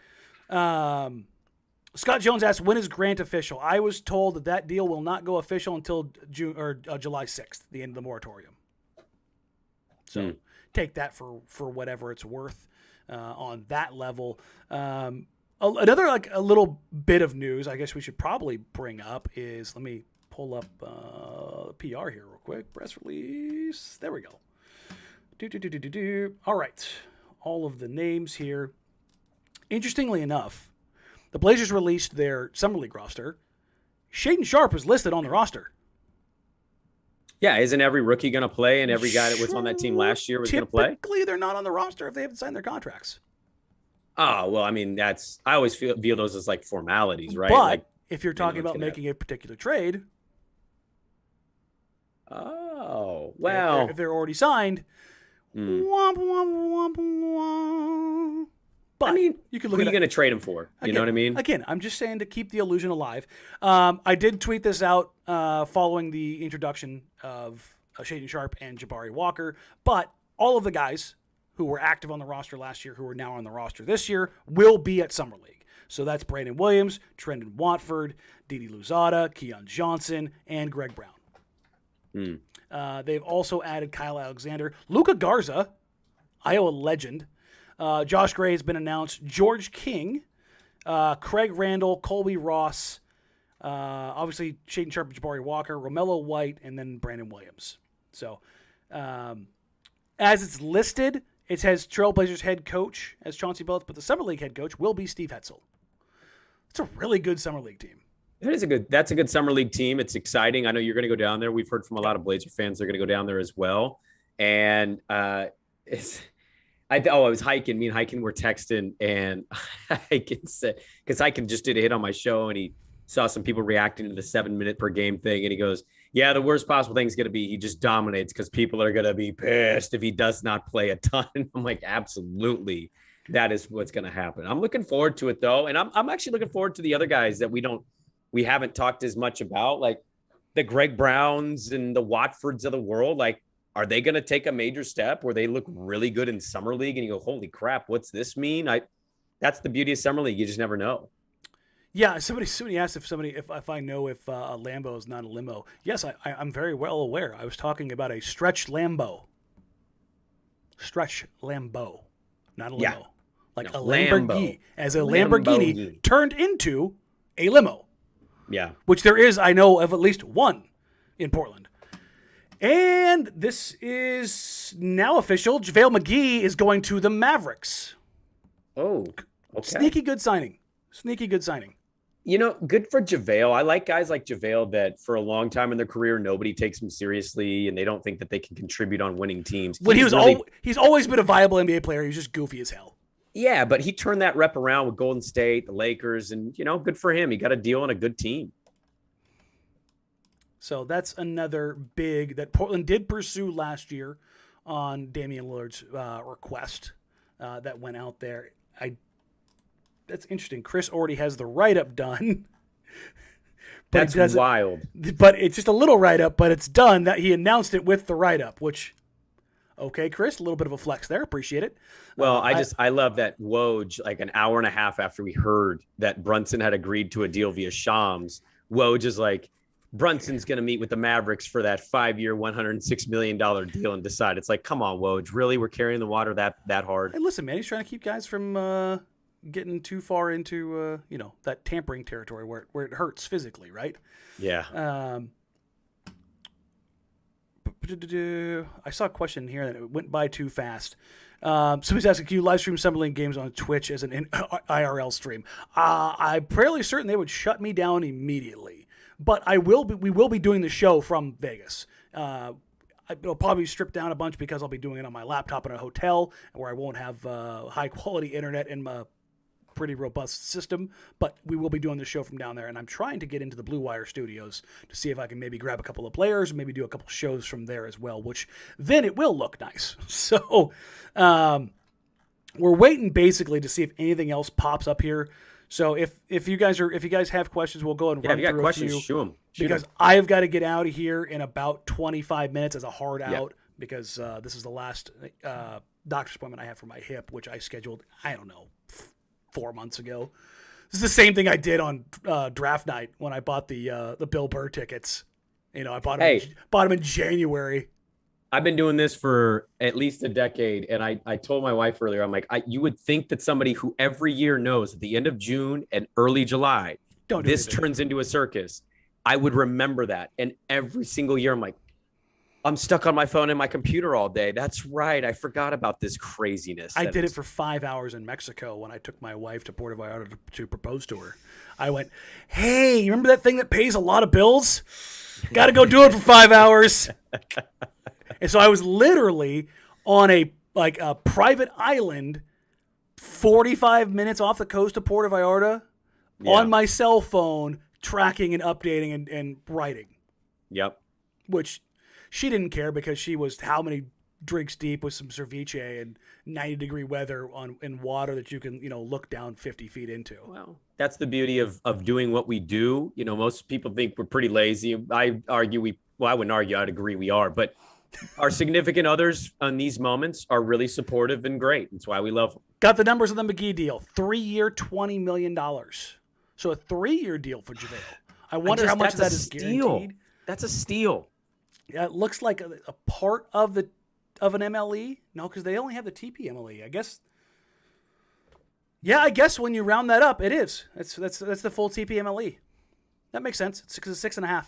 Scott Jones asked, when is Grant official? I was told that deal will not go official until July 6th, the end of the moratorium. So take that for whatever it's worth on that level. Another a little bit of news I guess we should probably bring up is, let me pull up PR here real quick. Press release. There we go. All right. All of the names here. Interestingly enough, the Blazers released their Summer League roster. Shaedon Sharpe is listed on the roster. Yeah, isn't every rookie going to play, and every guy that was on that team last year was going to play? Typically, they're not on the roster if they haven't signed their contracts. Oh, well, I mean, I always view those as like formalities, right? But like, if you're talking about making a particular trade. Oh, well. If they're already signed. Womp, womp, womp, womp. But I mean, you could who are you going to trade him for? You know what I mean? Again, I'm just saying to keep the illusion alive. I did tweet this out following the introduction of Shaedon Sharpe and Jabari Walker. But all of the guys who were active on the roster last year, who are now on the roster this year, will be at Summer League. So that's Brandon Williams, Trendon Watford, Didi Louzada, Keon Johnson, and Greg Brown. They've also added Kyle Alexander, Luka Garza, Iowa legend. Josh Gray has been announced. George King, Craig Randall, Colby Ross, obviously Shaedon Sharpe, Jabari Walker, Romello White, and then Brandon Williams. So as it's listed, it says Trailblazers head coach as Chauncey Billups, but the Summer League head coach will be Steve Hetzel. It's a really good Summer League team. That's a good Summer League team. It's exciting. I know you're going to go down there. We've heard from a lot of Blazer fans they're going to go down there as well. And I was hiking. Me and Hiking were texting, and Hiking said, because Hiking just did a hit on my show, and he saw some people reacting to the 7-minute per game thing, and he goes, "Yeah, the worst possible thing is going to be he just dominates because people are going to be pissed if he does not play a ton." I'm like, absolutely, that is what's going to happen. I'm looking forward to it though, and I'm actually looking forward to the other guys that we haven't talked as much about, like the Greg Browns and the Watfords of the world. Like, are they going to take a major step where they look really good in Summer League and you go, holy crap, what's this mean? That's the beauty of Summer League. You just never know. Yeah, somebody asked if I know if a Lambo is not a limo. Yes, I'm very well aware. I was talking about a stretch Lambo. Stretch Lambo, not a limo. Yeah. Like no, a Lamborghini. Lambo. As a Lamborghini turned into a limo. Yeah. Which there is, I know, of at least one in Portland. And this is now official. JaVale McGee is going to the Mavericks. Oh, okay. Sneaky good signing. You know, good for JaVale. I like guys like JaVale that for a long time in their career, nobody takes them seriously and they don't think that they can contribute on winning teams. When he's always been a viable NBA player. He's just goofy as hell. Yeah, but he turned that rep around with Golden State, the Lakers, and, good for him. He got a deal on a good team. So that's another big that Portland did pursue last year on Damian Lillard's request that went out there. That's interesting. Khris already has the write-up done. That's wild. But it's just a little write-up, but it's done. That he announced it with the write-up, which, okay, Khris, a little bit of a flex there. Appreciate it. Well, I love that Woj, like an hour and a half after we heard that Brunson had agreed to a deal via Shams, Woj is like, Brunson's going to meet with the Mavericks for that 5-year, $106 million deal and decide. It's like, come on, Woj, really? We're carrying the water that hard? Hey, listen, man, he's trying to keep guys from getting too far into, that tampering territory where it hurts physically, right? Yeah. I saw a question here that it went by too fast. Somebody's asking, can you live stream Summer League games on Twitch as an IRL stream? I'm fairly certain they would shut me down immediately. But we will be doing the show from Vegas. It'll probably strip down a bunch because I'll be doing it on my laptop in a hotel where I won't have high quality internet in my pretty robust system, but we will be doing the show from down there, and I'm trying to get into the Blue Wire studios to see if I can maybe grab a couple of players and maybe do a couple shows from there as well, which then it will look nice. So we're waiting basically to see if anything else pops up here. So if you guys have questions, we'll go and run if you got through questions, a few. shoot them. Because I've got to get out of here in about 25 minutes as a hard out because this is the last doctor's appointment I have for my hip, which I scheduled, I don't know, 4 months ago. This is the same thing I did on draft night when I bought the Bill Burr tickets. You know, I bought them in January. I've been doing this for at least a decade, and I told my wife earlier, I'm like, you would think that somebody who every year knows at the end of June and early July, this turns into a circus. I would remember that. And every single year, I'm like, I'm stuck on my phone and my computer all day. That's right. I forgot about this craziness. I did it for 5 hours in Mexico when I took my wife to Puerto Vallarta to propose to her. I went, hey, you remember that thing that pays a lot of bills? Got to go do it for 5 hours. And so I was literally on a private island 45 minutes off the coast of Puerto Vallarta on my cell phone, tracking and updating and writing. Yep. Which she didn't care because she was how many drinks deep with some ceviche and 90-degree weather in water that you can, look down 50 feet into. Well, that's the beauty of doing what we do. Most people think we're pretty lazy. I wouldn't argue. I'd agree we are. But our significant others on these moments are really supportive and great. That's why we love them. Got the numbers of the McGee deal. 3-year, $20 million. So a 3-year deal for JaVale. I wonder how much of that is guaranteed. That's a steal. Yeah, it looks like a part of an MLE. No, because they only have the TP MLE. I guess. Yeah, I guess when you round that up, it is. That's the full TP MLE. That makes sense. It's 6.5.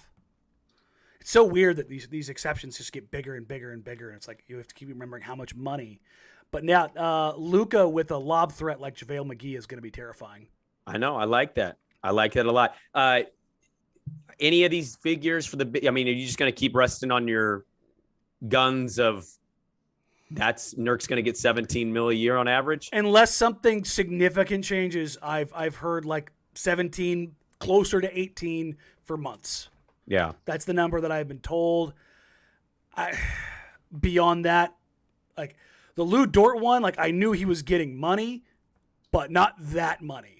It's so weird that these exceptions just get bigger and bigger and bigger, and it's like you have to keep remembering how much money. But now, Luka with a lob threat like JaVale McGee is going to be terrifying. I know. I like that. I like that a lot. Any of these figures for are you just going to keep resting on your guns of Nurk's going to get 17 mil a year on average? Unless something significant changes, I've heard like 17, closer to 18 for months. Yeah. That's the number that I've been told. Beyond that, like the Lou Dort one, like I knew he was getting money, but not that money.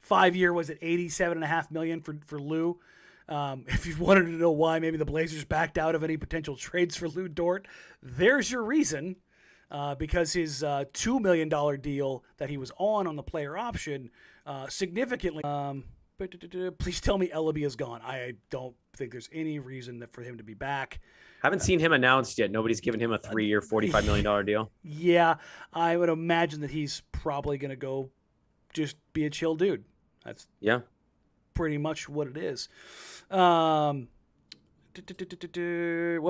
5-year was at $87.5 million for Lou. If you wanted to know why maybe the Blazers backed out of any potential trades for Lou Dort, there's your reason. Because his $2 million deal that he was on the player option significantly. Please tell me Ellaby is gone. I don't think there's any reason for him to be back. Haven't seen him announced yet. Nobody's given him a 3-year, $45 million deal. Yeah, I would imagine that he's probably going to go just be a chill dude. That's pretty much what it is. What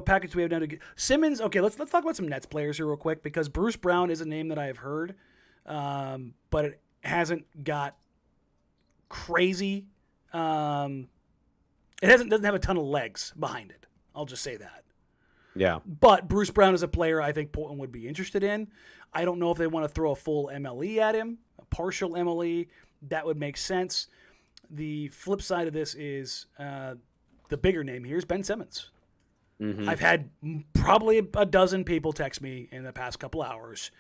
package do we have down to get? Simmons. Okay, let's talk about some Nets players here real quick because Bruce Brown is a name that I have heard, but it hasn't got crazy. It doesn't have a ton of legs behind it. I'll just say that. Yeah. But Bruce Brown is a player I think Portland would be interested in. I don't know if they want to throw a full MLE at him, a partial MLE. That would make sense. The flip side of this is the bigger name here is Ben Simmons. Mm-hmm. I've had probably a dozen people text me in the past couple hours.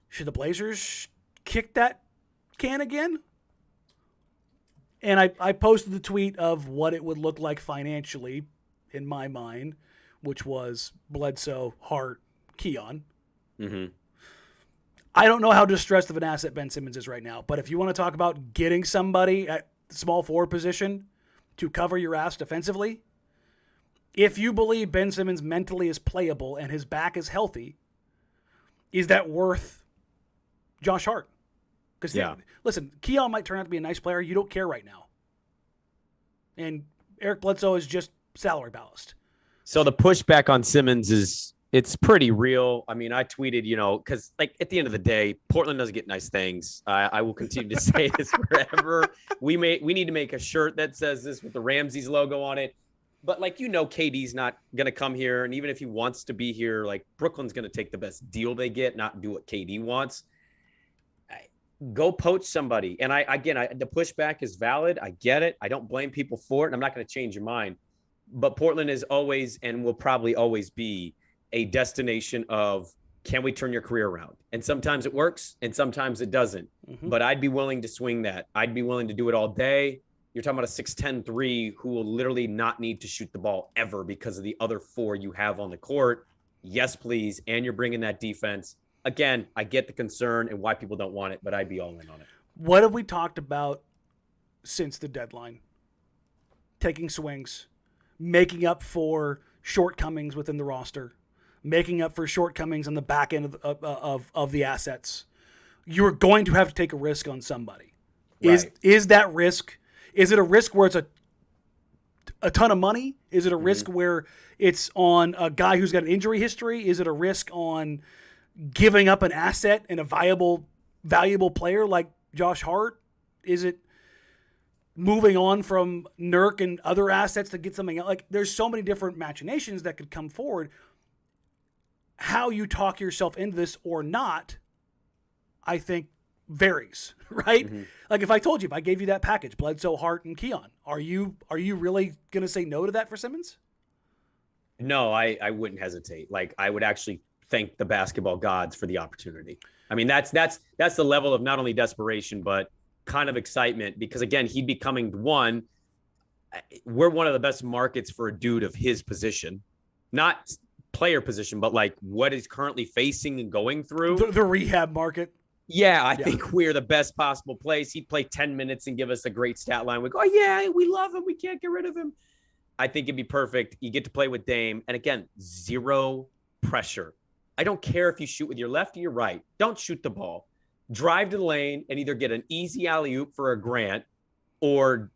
Should the Blazers kick that can again? And I posted the tweet of what it would look like financially in my mind, which was Bledsoe, Hart, Keon. Mm-hmm. I don't know how distressed of an asset Ben Simmons is right now, but if you want to talk about getting somebody at the small forward position to cover your ass defensively, if you believe Ben Simmons mentally is playable and his back is healthy, is that worth Josh Hart? Because, listen, Keon might turn out to be a nice player. You don't care right now. And Eric Bledsoe is just salary ballast. So the pushback on Simmons it's pretty real. I mean, I tweeted, because like at the end of the day, Portland doesn't get nice things. I will continue to say this forever. We need to make a shirt that says this with the Ramsays logo on it. But like, KD's not going to come here. And even if he wants to be here, like Brooklyn's going to take the best deal they get, not do what KD wants. Go poach somebody. And the pushback is valid. I get it. I don't blame people for it. And I'm not going to change your mind. But Portland is always and will probably always be a destination of, can we turn your career around? And sometimes it works and sometimes it doesn't. Mm-hmm. But I'd be willing to swing that. I'd be willing to do it all day. You're talking about a 6'10" 3 who will literally not need to shoot the ball ever because of the other 4 you have on the court. Yes, please. And you're bringing that defense. Again, I get the concern and why people don't want it, but I'd be all in on it. What have we talked about since the deadline? Taking swings, making up for shortcomings within the roster, making up for shortcomings on the back end of the assets. You're going to have to take a risk on somebody. Right. Is that risk? Is it a risk where it's a ton of money? Is it a risk where it's on a guy who's got an injury history? Is it a risk on giving up an asset and a valuable player like Josh Hart? Is it moving on from Nurk and other assets to get something else? Like, there's so many different machinations that could come forward. How you talk yourself into this or not, I think, varies, right? Mm-hmm. Like if I gave you that package, Bledsoe, Hart, and Keon, are you really going to say no to that for Simmons? No, I wouldn't hesitate. Like I would actually thank the basketball gods for the opportunity. I mean, that's the level of not only desperation, but kind of excitement because again, he'd be coming one. We're one of the best markets for a dude of his position, not player position, but like what is currently facing and going through the rehab market. Yeah, I think we're the best possible place. He'd play 10 minutes and give us a great stat line. We go, oh, yeah, we love him. We can't get rid of him. I think it'd be perfect. You get to play with Dame. And again, zero pressure. I don't care if you shoot with your left or your right. Don't shoot the ball. Drive to the lane and either get an easy alley-oop for a Grant or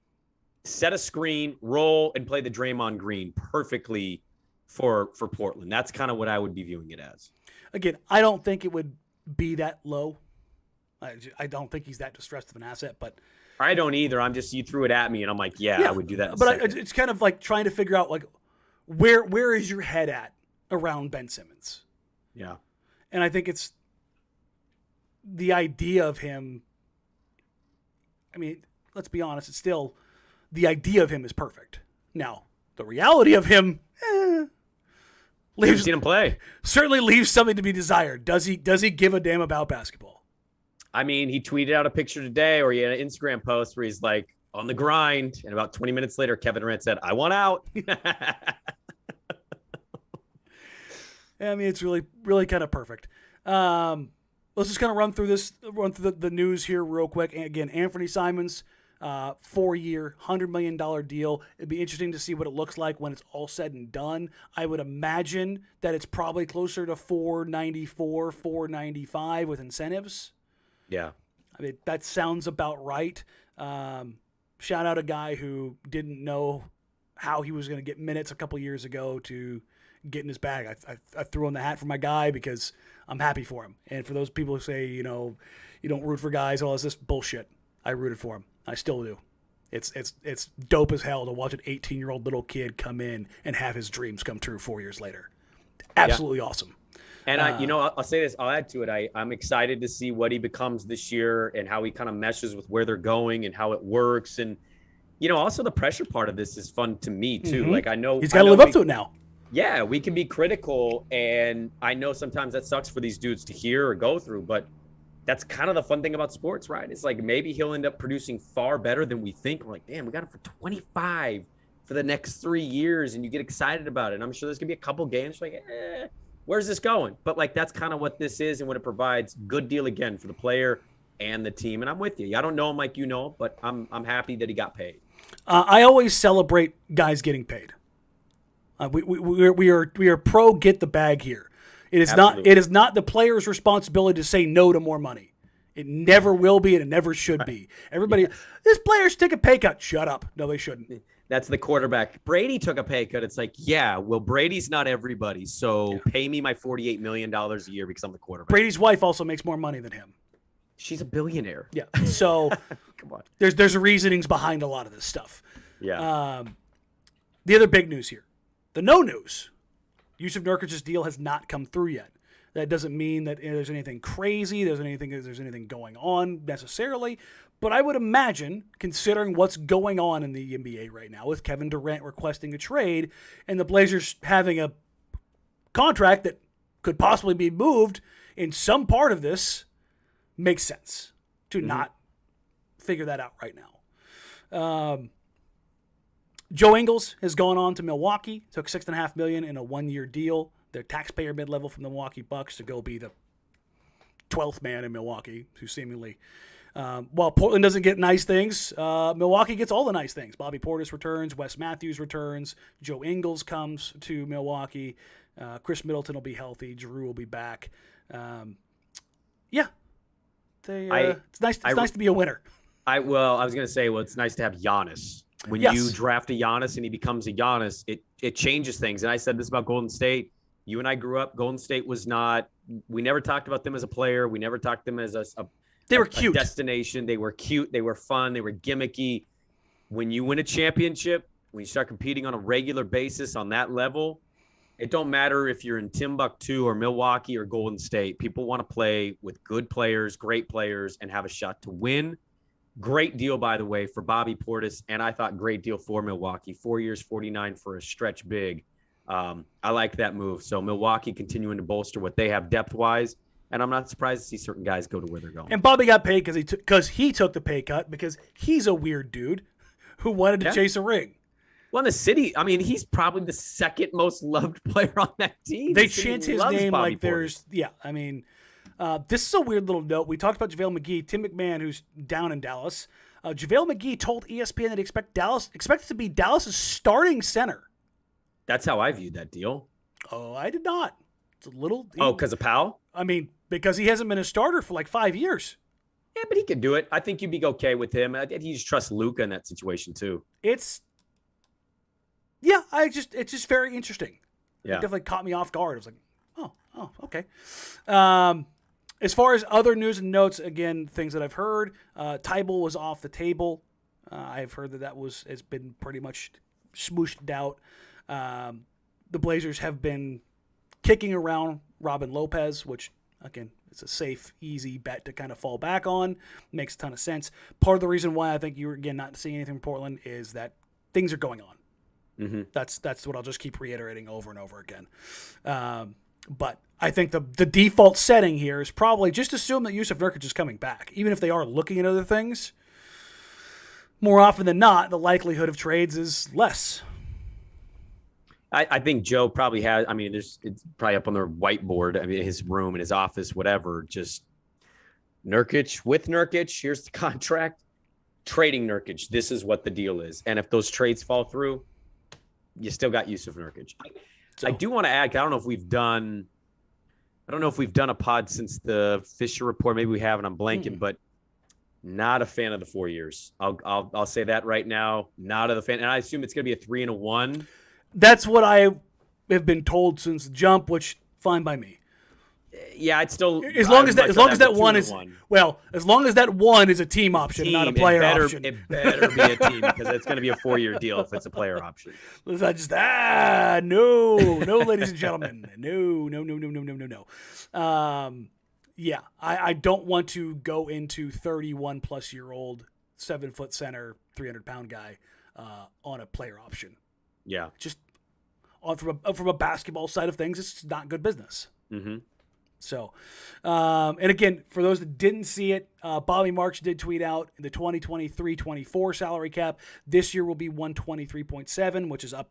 set a screen, roll, and play the Draymond Green perfectly for Portland. That's kind of what I would be viewing it as. Again, I don't think it would be that low. I don't think he's that distressed of an asset, but I don't either. You threw it at me and I'm like, yeah, I would do that. But it's kind of like trying to figure out like where is your head at around Ben Simmons? Yeah. And I think it's the idea of him. I mean, let's be honest. It's still the idea of him is perfect. Now, the reality of him, You've seen him play. Certainly leaves something to be desired. Does he give a damn about basketball? I mean, he tweeted out a picture today or he had an Instagram post where he's like on the grind. And about 20 minutes later, Kevin Durant said, I want out. I mean, it's really, really kind of perfect. Let's just kind of run through the news here real quick. And again, Anfernee Simons, 4-year, $100 million deal. It'd be interesting to see what it looks like when it's all said and done. I would imagine that it's probably closer to 494, 495 with incentives. Yeah. I mean, that sounds about right. Shout out a guy who didn't know how he was going to get minutes a couple years ago to get in his bag. I threw on the hat for my guy because I'm happy for him. And for those people who say, you don't root for guys, all this bullshit, I rooted for him. I still do. It's dope as hell to watch an 18-year-old little kid come in and have his dreams come true 4 years later. Absolutely awesome. And I'll say this, I'll add to it. I'm excited to see what he becomes this year and how he kind of meshes with where they're going and how it works. And, also the pressure part of this is fun to me too. Mm-hmm. Like I know he's got to live up to it now. Yeah, we can be critical. And I know sometimes that sucks for these dudes to hear or go through, but that's kind of the fun thing about sports, right? It's like maybe he'll end up producing far better than we think. We're like, damn, we got him for 25 for the next 3 years. And you get excited about it. And I'm sure there's going to be a couple games like, where's this going? But like, that's kind of what this is and what it provides. Good deal again for the player and the team. And I'm with you. I don't know him like but I'm happy that he got paid. I always celebrate guys getting paid. We are pro get the bag here. It is not the player's responsibility to say no to more money. It never will be, and it never should be. Everybody, this player should take a pay cut. Shut up. No, they shouldn't. That's the quarterback. Brady took a pay cut. It's like, yeah, well, Brady's not everybody, so pay me my $48 million a year because I'm the quarterback. Brady's wife also makes more money than him. She's a billionaire. Yeah. So come on. There's reasonings behind a lot of this stuff. Yeah. The other big news here, the no news. Yusuf Nurkic's deal has not come through yet. That doesn't mean that there's anything crazy, there's anything going on necessarily, but I would imagine, considering what's going on in the NBA right now, with Kevin Durant requesting a trade and the Blazers having a contract that could possibly be moved in some part of this, makes sense to not figure that out right now. Joe Ingles has gone on to Milwaukee, took $6.5 million in a 1-year deal. Their taxpayer mid-level from the Milwaukee Bucks to go be the 12th man in Milwaukee, who seemingly, while Portland doesn't get nice things, Milwaukee gets all the nice things. Bobby Portis returns, Wes Matthews returns, Joe Ingles comes to Milwaukee, Khris Middleton will be healthy, Jrue will be back. It's nice to be a winner. I was going to say, it's nice to have Giannis. When you draft a Giannis and he becomes a Giannis, it changes things. And I said this about Golden State. You and I grew up. Golden State was not. We never talked about them as a player. We never talked them as they were cute. A destination. They were cute. They were fun. They were gimmicky. When you win a championship, when you start competing on a regular basis on that level, it don't matter if you're in Timbuktu or Milwaukee or Golden State. People want to play with good players, great players, and have a shot to win. Great deal, by the way, for Bobby Portis, and I thought great deal for Milwaukee. 4 years, 49 for a stretch big. I like that move. So Milwaukee continuing to bolster what they have depth-wise, and I'm not surprised to see certain guys go to where they're going. And Bobby got paid because he took the pay cut because he's a weird dude who wanted to chase a ring. Well, in the city, I mean, he's probably the second most loved player on that team. They chant his name like there's – this is a weird little note. We talked about JaVale McGee. Tim McMahon, who's down in Dallas. JaVale McGee told ESPN that he expected to be Dallas' starting center. That's how I viewed that deal. Oh, I did not. It's a little... because of Powell? I mean, because he hasn't been a starter for like 5 years. Yeah, but he could do it. I think you'd be okay with him. I think you just trust Luka in that situation too. It's just very interesting. Yeah. It definitely caught me off guard. I was like, oh, okay. As far as other news and notes, again, things that I've heard, Tybal was off the table. I've heard that has been pretty much smooshed out. The Blazers have been kicking around Robin Lopez, which, again, it's a safe, easy bet to kind of fall back on. Makes a ton of sense. Part of the reason why I think you're, again, not seeing anything from Portland is that things are going on. Mm-hmm. That's what I'll just keep reiterating over and over again. But I think the default setting here is probably just assume that Yusuf Nurkic is coming back. Even if they are looking at other things, more often than not, the likelihood of trades is less. I think Joe probably has, it's probably up on their whiteboard, his room, in his office, whatever, just Nurkic with Nurkic, here's the contract, trading Nurkic, this is what the deal is. And if those trades fall through, you still got Yusuf Nurkic. I do want to add, I don't know if we've done a pod since the Fisher report. Maybe we haven't. I'm blanking, but not a fan of the 4 years. I'll say that right now. Not a fan, and I assume it's going to be a 3 and a 1. That's what I have been told since the jump, which fine by me. Yeah, it's still as long as that one is as long as that one is a team option, not a player option. It better be a team because it's going to be a 4-year deal if it's a player option. No, ladies and gentlemen, no. I don't want to go into 31-plus-year-old 7-foot center, 300-pound guy on a player option. Yeah, just from a basketball side of things, it's not good business. Mm-hmm. So, and again, for those that didn't see it, Bobby Marks did tweet out the 2023-24 salary cap. This year will be 123.7, which is up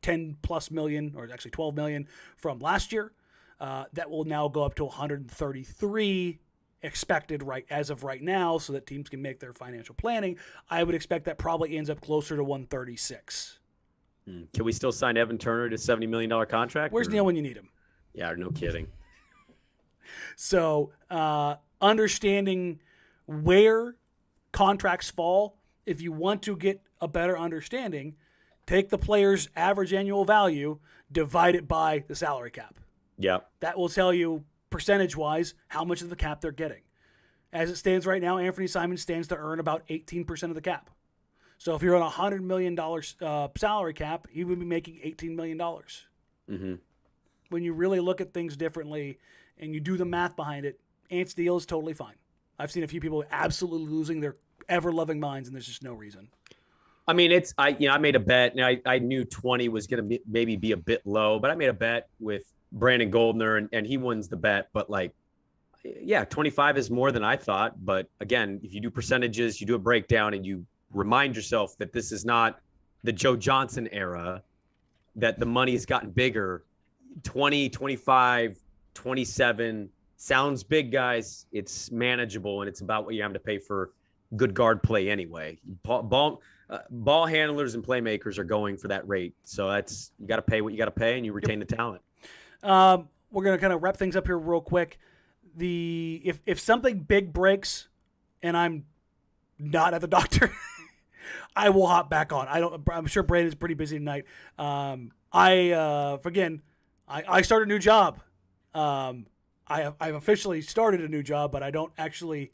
10 plus million, or actually 12 million from last year. That will now go up to 133 expected as of right now, so that teams can make their financial planning. I would expect that probably ends up closer to 136. Can we still sign Evan Turner to a $70 million contract? Where's Neil when you need him? Yeah, no kidding. So understanding where contracts fall, if you want to get a better understanding, take the player's average annual value, divide it by the salary cap. Yeah. That will tell you percentage-wise how much of the cap they're getting. As it stands right now, Anfernee Simons stands to earn about 18% of the cap. So if you're on $100 million salary cap, he would be making $18 million. Mm-hmm. When you really look at things differently and you do the math behind it, Ant's deal is totally fine. I've seen a few people absolutely losing their ever-loving minds, and there's just no reason. I mean, I made a bet, and I knew 20 was going to maybe be a bit low, but I made a bet with Brandon Goldner, and he wins the bet. But 25 is more than I thought. But again, if you do percentages, you do a breakdown, and you remind yourself that this is not the Joe Johnson era, that the money has gotten bigger. 20, 25, 27 sounds big, guys. It's manageable, and it's about what you have to pay for good guard play anyway. Ball handlers and playmakers are going for that rate. So you got to pay what you got to pay, and you retain the talent. We're going to kind of wrap things up here real quick. If something big breaks and I'm not at the doctor, I will hop back on. I'm sure Brandon's pretty busy tonight. I started a new job. I've officially started a new job, but I don't actually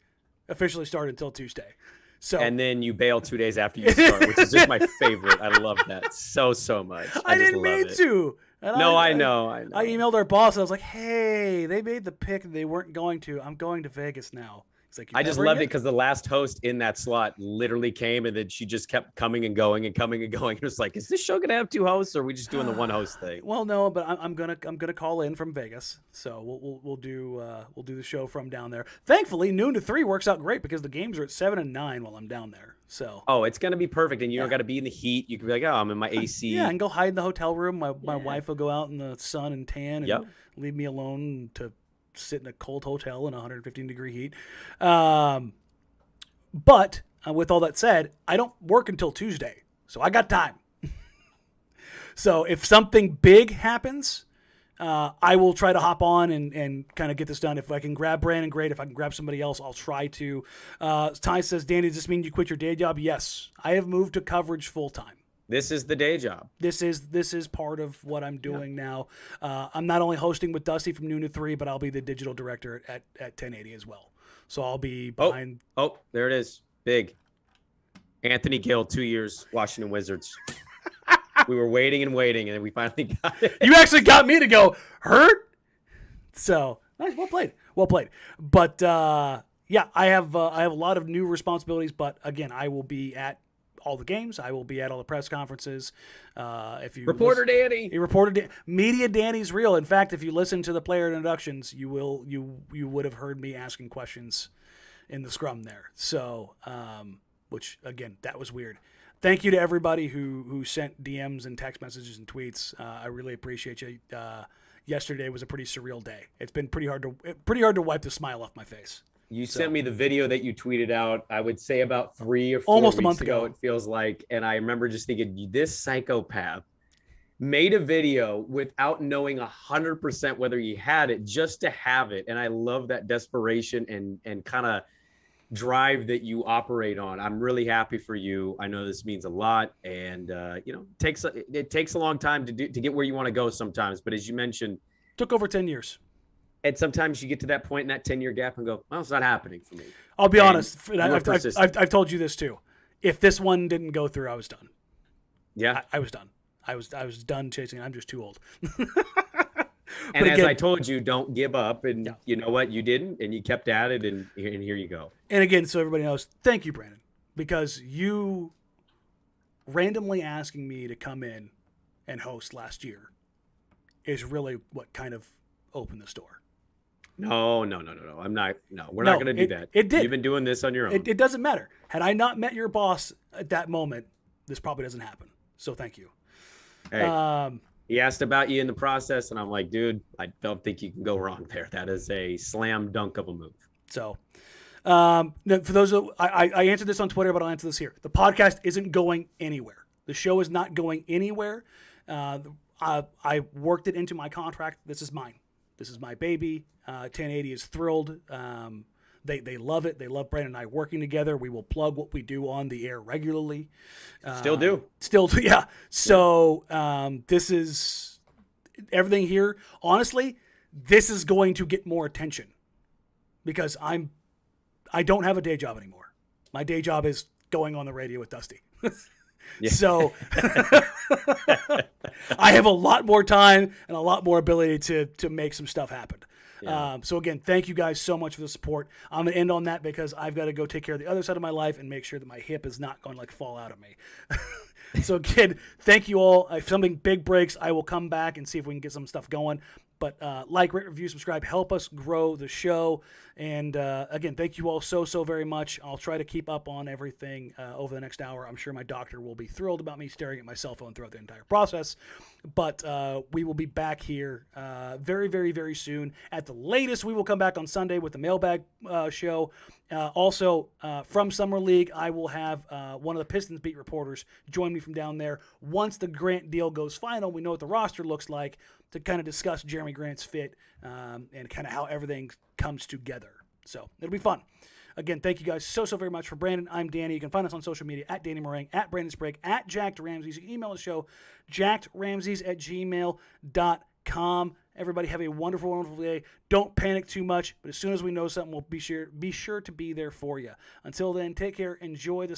officially start until Tuesday. So and then you bail 2 days after you start, which is just my favorite. I love that so much. I didn't mean to. And I know. I emailed our boss. And I was like, "Hey, they made the pick and they weren't going to. I'm going to Vegas now." He's like, I just loved it because the last host in that slot literally came, and then she just kept coming and going and coming and going. It was like, is this show gonna have two hosts, or are we just doing the one host thing? Well, no, but I'm gonna call in from Vegas, so we'll do the show from down there. Thankfully, noon to 3 works out great because the games are at 7 and 9 while I'm down there. So it's gonna be perfect, and you don't got to be in the heat. You can be like, I'm in my AC. Yeah, and go hide in the hotel room. My wife will go out in the sun and tan and leave me alone to sit in a cold hotel in 115-degree heat. But with all that said, I don't work until Tuesday, so I got time. So if something big happens, I will try to hop on and kind of get this done. If I can grab Brandon, great. If I can grab somebody else, I'll try to. Ty says, Danny, does this mean you quit your day job? Yes. I have moved to coverage full-time. This is the day job. This is part of what I'm doing now. I'm not only hosting with Dusty from noon to 3, but I'll be the digital director at 1080 as well. So I'll be behind. Oh, there it is. Big. Anthony Gill, 2 years, Washington Wizards. We were waiting, and then we finally got it. You actually got me to go, hurt? So, nice. Well played. But, I have a lot of new responsibilities, but, again, I will be at all the games. I will be at all the press conferences. If you Danny, Media Danny's real. In fact, if you listen to the player introductions, you would have heard me asking questions in the scrum there. So, which again, that was weird. Thank you to everybody who sent DMs and text messages and tweets. I really appreciate you. Yesterday was a pretty surreal day. It's been pretty hard to wipe the smile off my face. You sent me the video that you tweeted out, I would say about 3 or 4 almost weeks a month ago, it feels like. And I remember just thinking, this psychopath made a video without knowing 100% whether he had it, just to have it. And I love that desperation and kind of drive that you operate on. I'm really happy for you. I know this means a lot. And, it takes a long time to get where you want to go sometimes. But as you mentioned, took over 10 years. And sometimes you get to that point in that 10-year gap and go, well, it's not happening for me. I'll be honest. I've told you this too. If this one didn't go through, I was done. Yeah. I was done. I was done chasing. I'm just too old. And as I told you, don't give up. And you know what? You didn't, and you kept at it, and here you go. And again, so everybody knows, thank you, Brandon, because you randomly asking me to come in and host last year is really what kind of opened this door. No. I'm not. No, we're not going to do that. It did. You've been doing this on your own. It doesn't matter. Had I not met your boss at that moment, this probably doesn't happen. So thank you. Hey, he asked about you in the process, and I'm like, dude, I don't think you can go wrong there. That is a slam dunk of a move. So, for those I answered this on Twitter, but I'll answer this here. The podcast isn't going anywhere. The show is not going anywhere. I worked it into my contract. This is mine. This is my baby. 1080 is thrilled. They love it. They love Brandon and I working together. We will plug what we do on the air regularly. Still do. Yeah. So this is everything here. Honestly, this is going to get more attention because I don't have a day job anymore. My day job is going on the radio with Dusty. Yeah. So I have a lot more time and a lot more ability to make some stuff happen. Yeah. So again, thank you guys so much for the support. I'm going to end on that because I've got to go take care of the other side of my life and make sure that my hip is not going to like fall out of me. So again, thank you all. If something big breaks, I will come back and see if we can get some stuff going. But like, rate, review, subscribe, help us grow the show. And again, thank you all so very much. I'll try to keep up on everything over the next hour. I'm sure my doctor will be thrilled about me staring at my cell phone throughout the entire process. But we will be back here very soon. At the latest, we will come back on Sunday with the mailbag show. Also, from Summer League, I will have one of the Pistons beat reporters join me from down there. Once the Grant deal goes final, we know what the roster looks like to kind of discuss Jeremy Grant's fit and kind of how everything comes together. So it'll be fun. Again, thank you guys so very much. For Brandon, I'm Danny. You can find us on social media at Danny Marang, at Brandon Sprague, at Jacked Ramsays. You can email the show, jackedramsays@gmail.com. Everybody have a wonderful day. Don't panic too much, but as soon as we know something, we'll be sure to be there for you. Until then, take care. Enjoy the